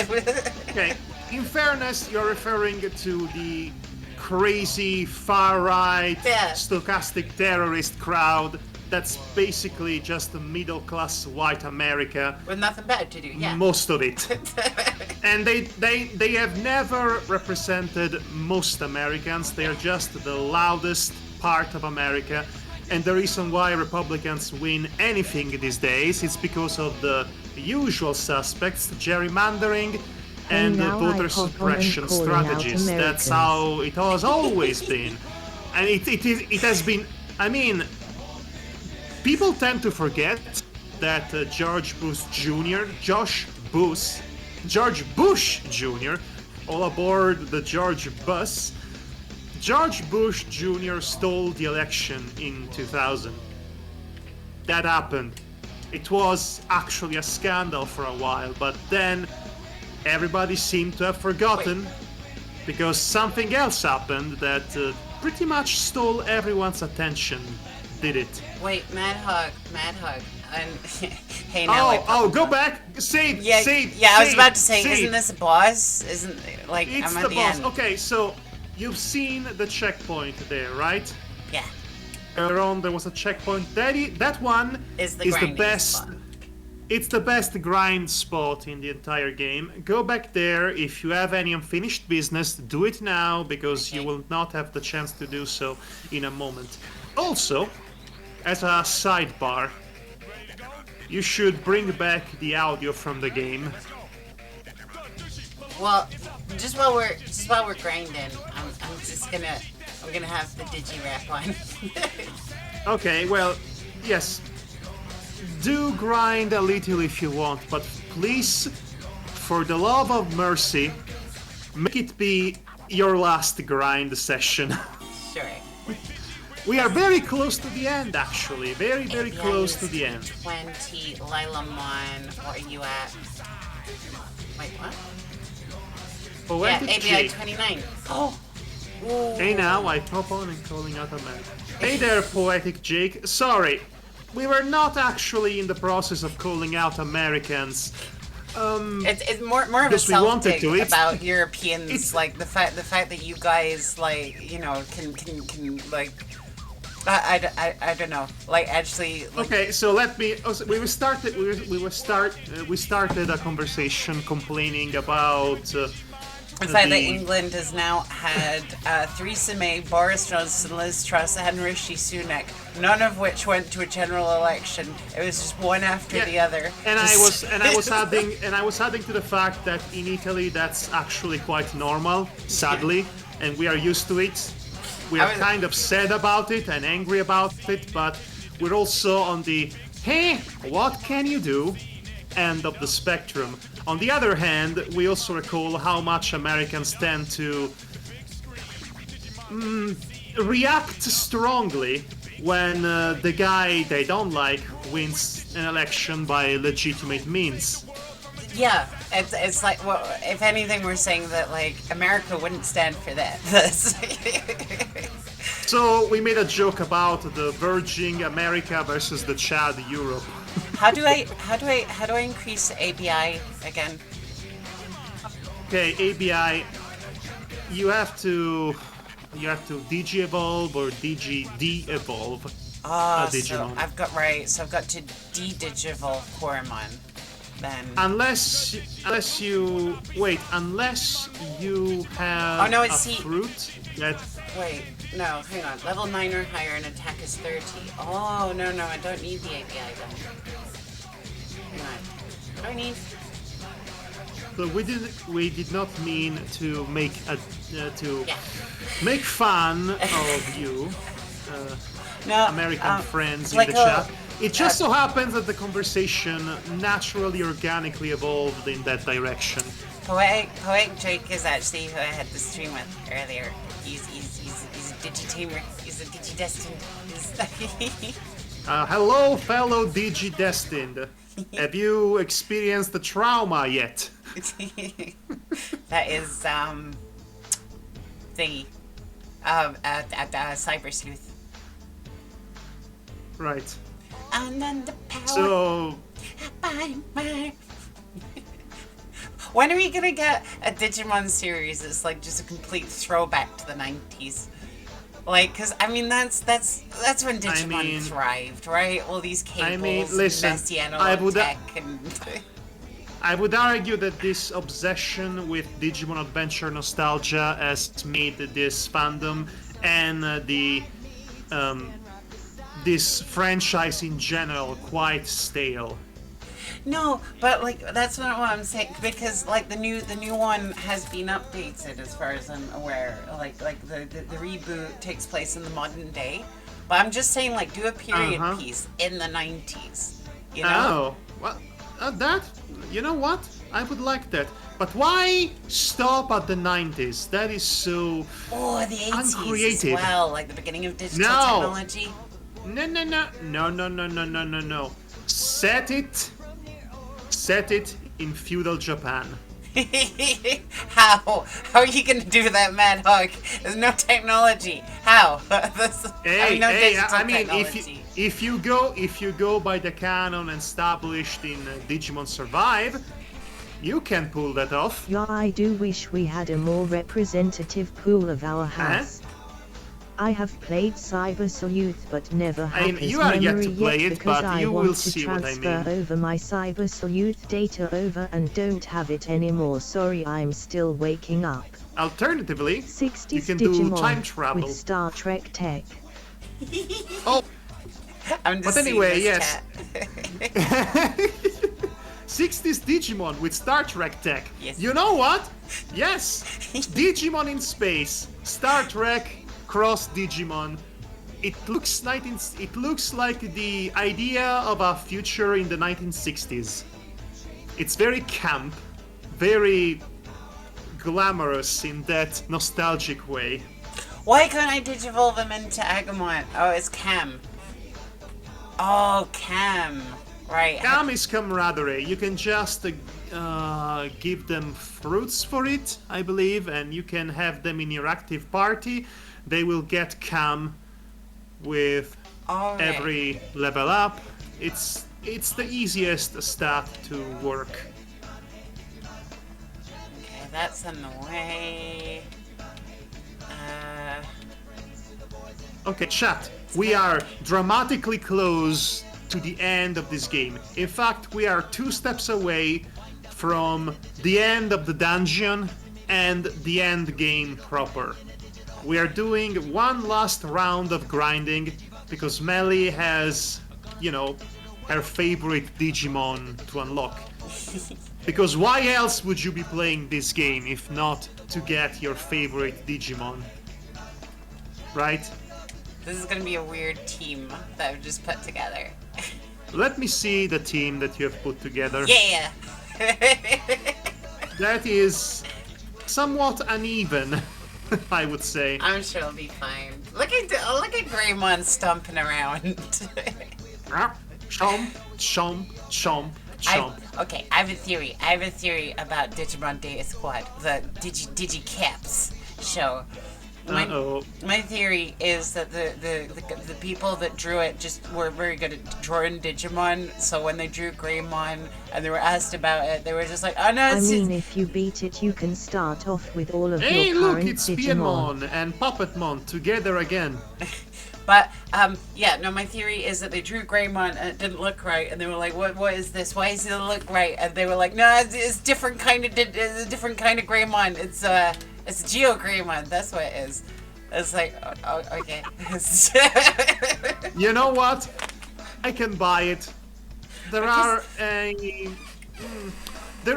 Okay. In fairness, you're referring to the crazy far-right stochastic terrorist crowd that's basically just a middle-class white America with nothing better to do. Yeah, most of it. And they have never represented most Americans. They are just the loudest part of America. And the reason why Republicans win anything these days is because of the usual suspects, gerrymandering, and voter suppression strategies. That's how it has always been. And it has been, I mean, people tend to forget that George Bush Jr., all aboard the George bus, George Bush Jr. stole the election in 2000. That happened. It was actually a scandal for a while, but then everybody seemed to have forgotten because something else happened that pretty much stole everyone's attention, did it? Wait, Mad Hog. And hey, now go back. Save. I was about to say, isn't this a boss? Isn't like it's I'm at the the boss. end. Okay, so you've seen the checkpoint there, right? Yeah. Around there was a checkpoint. That one Is the the grinding best. spot. It's the best grind spot in the entire game. Go back there. If you have any unfinished business, do it now, because you will not have the chance to do so in a moment. Also, as a sidebar, you should bring back the audio from the game. Well, just while we're grinding, I'm gonna have the digi rap on. Okay, well, yes. Do grind a little if you want, but please, for the love of mercy, make it be your last grind session. Sure. We are very close to the end, actually. Very, very close to the end. 20, Lila Mon, what are you at? Wait, what? Poetic ABI Jake. 29. Oh! Ooh. Hey now, I pop on and calling out a man. Hey there, Poetic Jake. Sorry, we were not actually in the process of calling out Americans. It's more of a Because we wanted Celtic to. about Europeans, it's- like the fact that you guys like can like I don't know, like actually like, Okay, so let me. We started a conversation complaining about the fact that England has now had Theresa May, Boris Johnson, Liz Truss, and Rishi Sunak, none of which went to a general election. It was just one after the other. And Just- I was adding to the fact that in Italy that's actually quite normal, sadly, and we are used to it. We are kind of sad about it and angry about it, but we're also on the hey, what can you do end of the spectrum. On the other hand, we also recall how much Americans tend to react strongly when the guy they don't like wins an election by legitimate means. Yeah, it's like, well, if anything, we're saying that like America wouldn't stand for that. So we made a joke about the Virgin America versus the Chad Europe. How do I increase ABI again? Okay, ABI, you have to digi evolve or digi de-evolve a So Digimon. I've got to de-digivolve Coromon. Then Unless you have Oh, no, it's a fruit that. wait, no, hang on. Level 9 or higher and attack is 30. Oh no, I don't need the ABI then. Hang on. What do I need? So we did not mean to make Yeah. make fun of you, No, American friends in like the a- chat. It just so happens that the conversation naturally, organically evolved in that direction. Poetic Jake is actually who I had the stream with earlier. He's a digitamer. He's a digidestined. Hello, fellow Digi-destined. Have you experienced the trauma yet? That is thingy. Cyber sleuth. Right. And then the power. So, When are we gonna get a Digimon series that's like just a complete throwback to the 90s? Like, cause I mean that's when Digimon thrived, right? All these cables, listen, messy analog tech, and I would argue that this obsession with Digimon Adventure nostalgia has made this fandom and this franchise in general quite stale. no, but like that's not what I'm saying, because like the new one has been updated as far as I'm aware. Like the reboot takes place in the modern day, but I'm just saying like do a period piece in the 90s. You know? Oh, well, that, you know what? I would like that. But why stop at the 90s? That is so Oh, the 80s uncreative. as well, like the beginning of digital No. technology. No. Set it in feudal Japan. How are you gonna do that, Mad Hawk? There's no technology. How? Technology. If you go by the canon established in Digimon Survive, You can pull that off. Yeah, I do wish we had a more representative pool of our house. I have played Cyber Sleuth but never Hacker's you are yet Memory to play it, because but I you want will to see what I transfer mean. over my Cyber Sleuth data over and don't have it anymore. Sorry, I'm still waking up. Alternatively, 60s you can Digimon do time travel. with Star Trek tech. Oh, I'm just but anyway, seeing this yes. 60s Digimon with Star Trek tech. Yes. You know what? Yes, Digimon in space, Star Trek cross Digimon. It looks like the idea of a future in the 1960s. It's very camp, very glamorous in that nostalgic way. Why couldn't I digivolve him into Agumon? Oh, it's Cam. Oh, Cam. Right. Cam is camaraderie. You can just give them fruits for it, I believe, and you can have them in your active party. They will get Cam with every level up. It's the easiest stat to work. Okay, that's in the way. Okay, chat. We are dramatically close to the end of this game. In fact, we are 2 steps away from the end of the dungeon and the end game proper. We are doing one last round of grinding because Melly has, her favorite Digimon to unlock. Because why else would you be playing this game if not to get your favorite Digimon? Right? This is gonna be a weird team that I've just put together. Let me see the team that you have put together. Yeah! That is somewhat uneven, I would say. I'm sure it'll be fine. Look at Greymon stomping around. Chomp, chomp, chomp, chomp. I have a theory. I have a theory about Digimon Data Squad, the Digicaps show. My theory is that the people that drew it just were very good at drawing Digimon, so when they drew Greymon and they were asked about it, they were just like, oh no, if you beat it, you can start off with all of your current Digimon. Hey, look, it's Digimon. Pianmon and Puppetmon together again. But, my theory is that they drew Greymon and it didn't look right, and they were like, what is this? Why does it look right? And they were like, no, it's a different kind of Greymon. It's Geo Greymon, that's what it is. It's like, oh, okay. You know what? I can buy it. There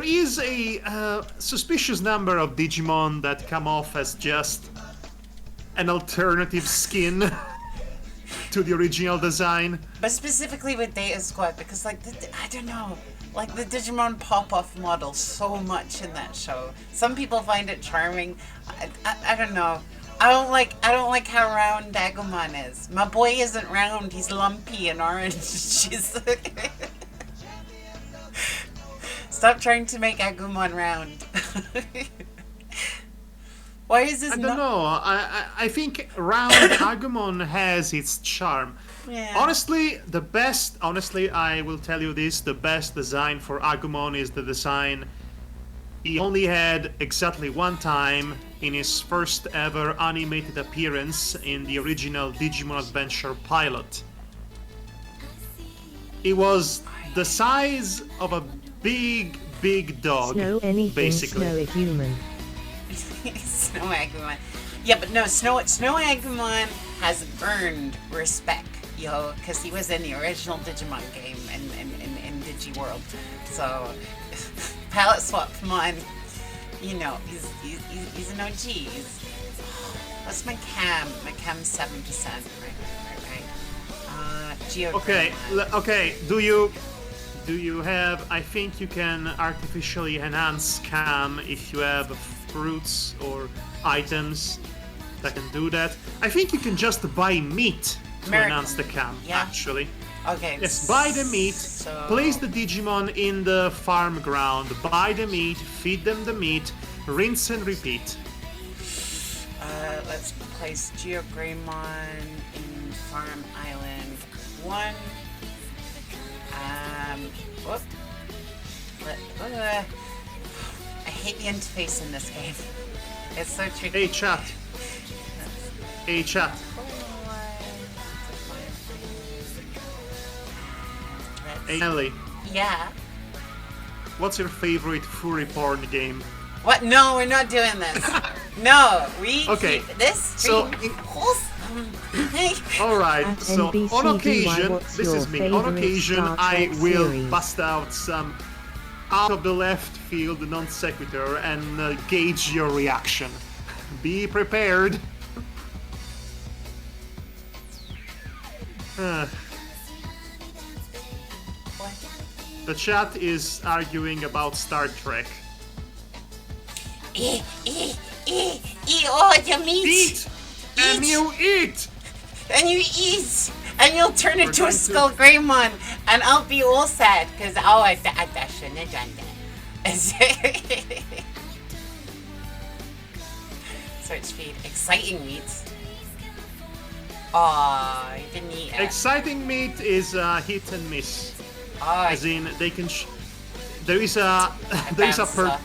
is a suspicious number of Digimon that come off as just an alternative skin to the original design. But specifically with Data Squad, because I don't know, the Digimon pop-off model so much in that show. Some people find it charming. I don't know. I don't like how round Agumon is. My boy isn't round. He's lumpy and orange. Stop trying to make Agumon round. Why is this? I don't know. I think round Agumon has its charm. Yeah. Honestly, I will tell you this, the best design for Agumon is the design he only had exactly one time in his first ever animated appearance in the original Digimon Adventure pilot. It was the size of a big dog, Snow anything, basically. Snow a human. Snow Agumon. Yeah, but no, Snow Agumon has earned respect, because he was in the original Digimon game in Digiworld. So, palette swap Mon, he's an OG. What's my cam? My cam's 7%. Right. Geo. Okay. Do you have? I think you can artificially enhance cam if you have fruits or items that can do that. I think you can just buy meat to enhance the cam. Yeah. Actually. Okay. Yes, buy the meat, place the Digimon in the farm ground, buy the meat, feed them the meat, rinse and repeat. Let's place Geo Greymon in Farm Island 1. hate the interface in this game. It's so tricky. Hey, chat. Hey, chat. Hey, Ellie. Yeah. What's your favorite furry porn game? What? No, we're not doing this. No, we Okay, keep this so wholesome. all right. At So on NBCDY, occasion, what's this your is me. On favorite occasion, Star I Trek will series? bust out some out of the left field non sequitur and gauge your reaction. Be prepared. The chat is arguing about Star Trek. Eat all your meat. Eat! And you eat! And you eat. And you'll turn into a going to- Skull Greymon. And I'll be all sad because, I shouldn't have done that. Search feed. Exciting meats. Aw, you didn't eat it. Exciting meat is hit and miss. Aw, As in, they can. There is a there is a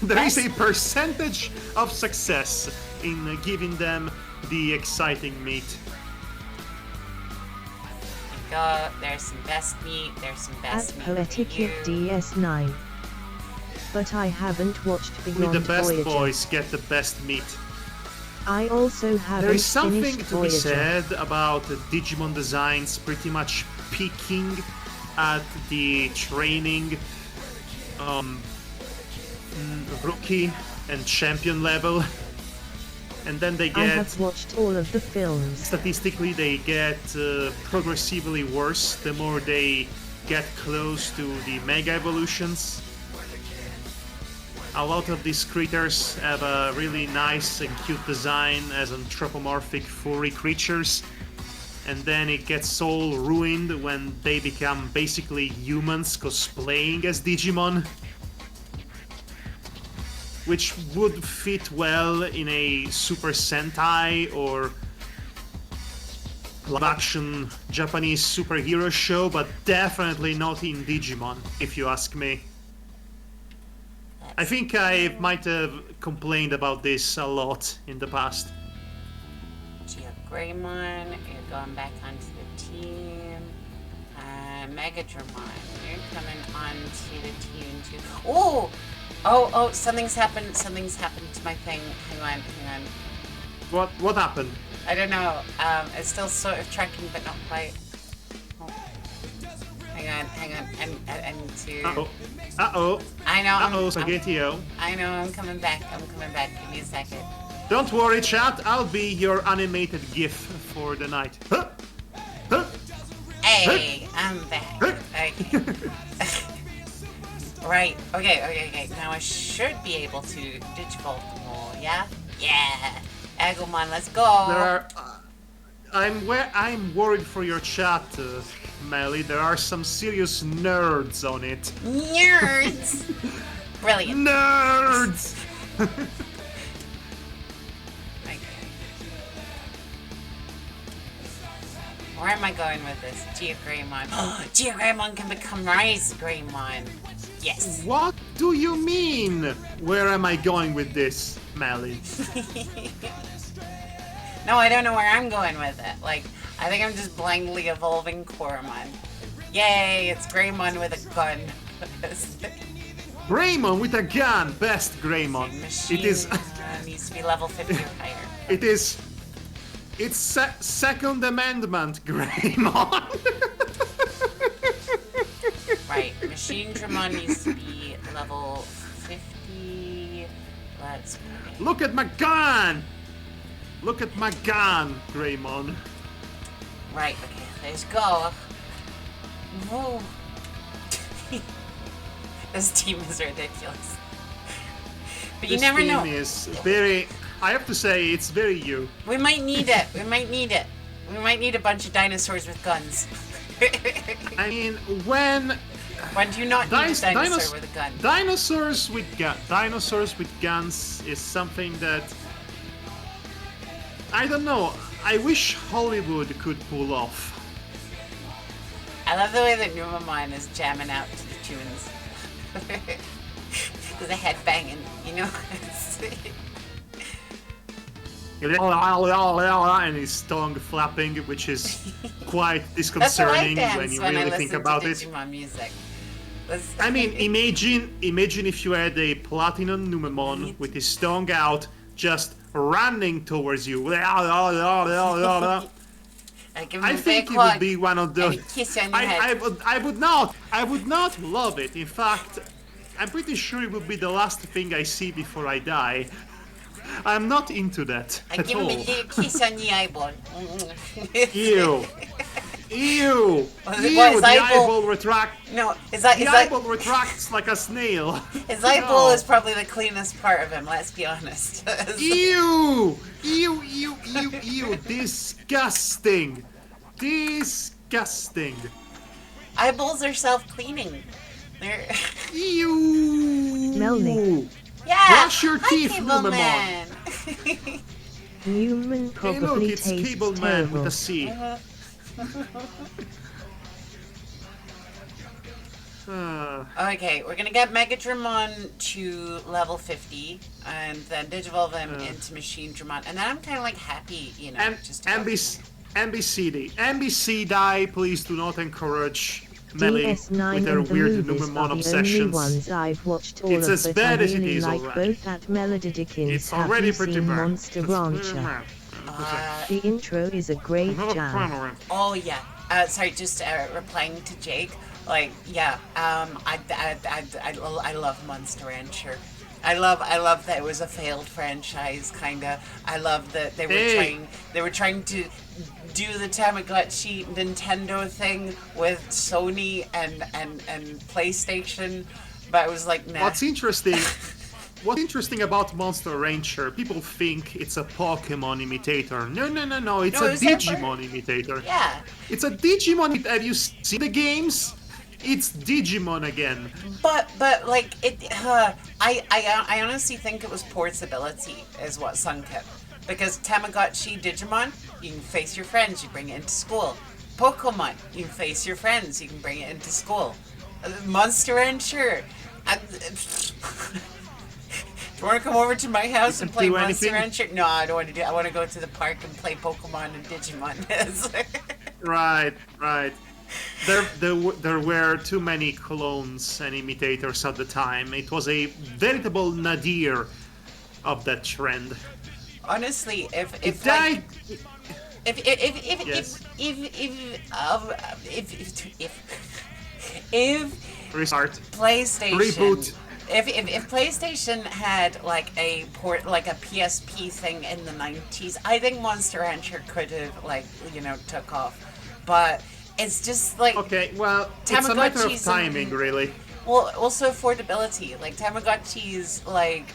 there is a percentage of success in giving them the exciting meat. go. There's some best meat. There's some best At meat. Poetic for you. DS9. But I haven't watched Only Beyond the best Voyager. boys get the best meat. I also haven't There is something finished to be Voyager. said about Digimon designs pretty much peaking at the training rookie and champion level, and then they I get have watched all of the films. statistically they get progressively worse the more they get close to the mega evolutions. A lot of these critters have a really nice and cute design as anthropomorphic furry creatures, and then it gets all ruined when they become basically humans cosplaying as Digimon, which would fit well in a Super Sentai or live-action Japanese superhero show, but definitely not in Digimon, if you ask me. I think I might have complained about this a lot in the past. Geo Greymon, you're going back onto the team. Megadramon, you're coming onto the team too. Oh, something's happened to my thing. Hang on. What happened? I don't know. It's still sort of tracking, but not quite. Oh. Hang on. And to. Uh-oh. I know. Uh-oh, Spaghetti-O. I know. I'm coming back. Give me a second. Don't worry, chat. I'll be your animated GIF for the night. Huh? Huh? Hey, I'm back. Okay. Right. Okay. Now I should be able to digivolve more. Yeah. Agumon, let's go. There are. I'm worried for your chat, Melly. There are some serious nerds on it. Nerds. Brilliant. Nerds. Okay. Where am I going with this? Geogreymon. Geogreymon can become Rise Greymon. Yes. What do you mean? Where am I going with this, Melly? No, I don't know where I'm going with it. Like, I think I'm just blindly evolving Koromon. Yay, it's Greymon with a gun. Greymon with a gun, best Greymon. Machine It is. needs to be level 50 or higher. It is. It's Second Amendment Greymon. Right, Machine Dramon needs to be level 50. Let's play. Look at my gun! Look at my gun, Greymon. Right, okay, let's go. Whoa. This team is ridiculous. But you This never team know. is very. I have to say, it's very you. We might need it. We might need a bunch of dinosaurs with guns. I mean, when When do you not need a dinosaur with a gun? Dinosaurs with guns is something that I don't know. I wish Hollywood could pull off. I love the way that Numamon is jamming out to the tunes. with a head banging, you know? And his tongue flapping, which is quite That's how I disconcerting dance when you when I really think listen about to it. Digimon music. I mean, imagine if you had a platinum Numemon with his tongue out, just running towards you. I give him I a think big it would hug be one of and those. a kiss on your head. I would not love it. In fact, I'm pretty sure it would be the last thing I see before I die. I'm not into that I at give him a all. little kiss on the eyeball. Ew. Ew! What, Ew! his The eyeball- eyeball retract. No, The eyeball retracts like a snail. his eyeball No. is probably the cleanest part of him, let's be honest. Ew! Ew! Ew! Ew! Ew! Disgusting! Disgusting! Eyeballs are self-cleaning. They're... Ew! Melnick. Yeah! Brush your Hi, teeth, Cable Lumemon. Man. Newman Hey, look, probably it's tastes Cable Man terrible. with a C. Okay, we're gonna get Megadramon to level 50, and then digivolve him into Machine Dramon, and then I'm kind of like happy, you know, just to go from MBCD. MBCD, please do not encourage Melly DS9 with her and the weird movies Numemon are the only obsessions. ones I've watched all It's of, as but bad I as it really is like already. both at Melody Dickens. It's Have already you pretty seen bad. Monster It's pretty Rancher? bad. The intro is a great jam. Oh yeah. Sorry, just replying to Jake. Like, yeah. I love Monster Rancher. I love that it was a failed franchise, kinda. I love that they were trying to do the Tamagotchi Nintendo thing with Sony and PlayStation, but it was like, nah. What's interesting about Monster Rancher, people think it's a Pokemon imitator. No, it's No, a it was there Digimon imitator. Yeah. It's a Digimon. Have you seen the games? It's Digimon again. But like it, I honestly think it was portability is what sunk it, because Tamagotchi Digimon, you can face your friends, you bring it into school. Pokemon, you can face your friends, you can bring it into school. Monster Rancher, do you want to come over to my house and play Monster Rancher? No, I don't want to do. I want to go to the park and play Pokemon and Digimon. Right. There were too many clones and imitators at the time. It was a veritable nadir of that trend. Honestly, if Restart. PlayStation Reboot. If PlayStation had like a PSP thing in the 90s, I think Monster Rancher could have took off. But it's just like, okay, well, it's a matter of timing, really. Well, also affordability. Like Tamagotchis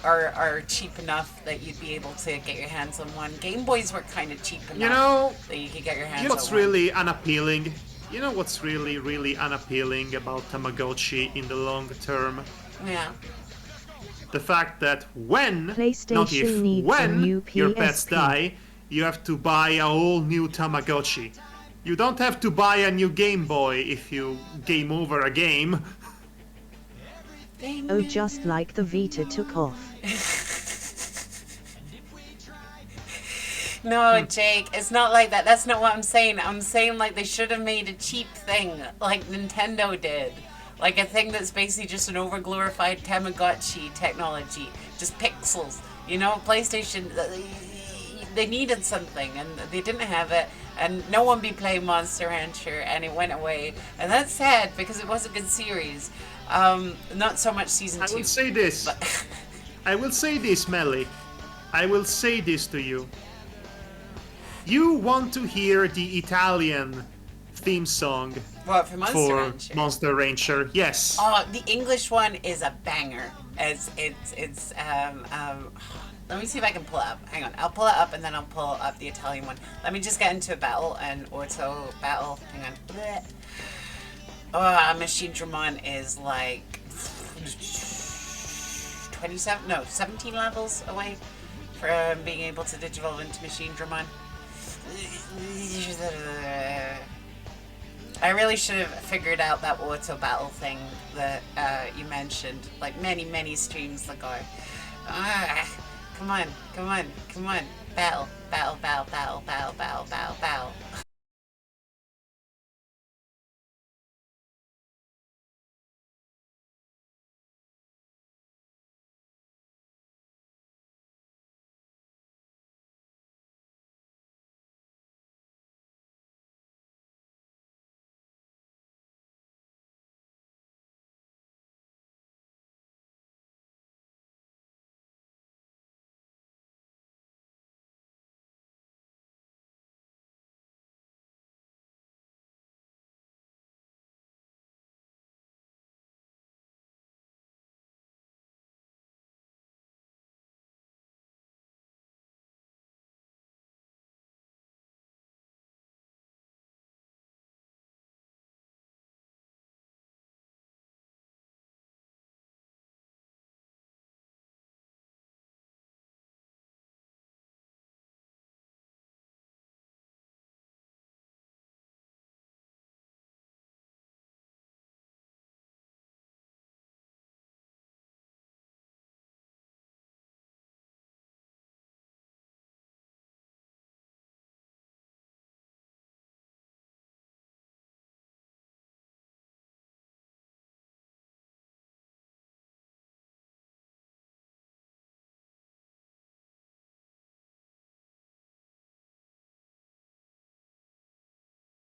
are cheap enough that you'd be able to get your hands on one. Game Boys were kind of cheap enough that you could get your hands on one. What's really unappealing? You know what's really unappealing about Tamagotchi in the long term? Yeah. The fact that when, PlayStation not if, needs when a new your pets PSP. die, you have to buy a whole new Tamagotchi. You don't have to buy a new Game Boy if you game over a game. Oh, just like the Vita took off. No, Jake, it's not like that. That's not what I'm saying. I'm saying like they should have made a cheap thing like Nintendo did. Like a thing that's basically just an overglorified Tamagotchi technology. Just pixels. You know, PlayStation, they needed something and they didn't have it. And no one be playing Monster Rancher and it went away. And that's sad because it was a good series. Not so much season 2. I will say this. I will say this, Melly. I will say this to you. You want to hear the Italian theme song What, for Monster Rancher? Monster Rancher? Yes. Oh, the English one is a banger. It's let me see if I can pull it up. Hang on, I'll pull it up and then I'll pull up the Italian one. Let me just get into a battle and auto battle. Hang on. Blech. Oh, Machine Dramon is like 17 levels away from being able to digivolve into Machine Dramon. I really should have figured out that auto battle thing that you mentioned, like many streams ago. Come on, come on, come on. Battle, battle, battle, battle, battle, battle, battle, battle.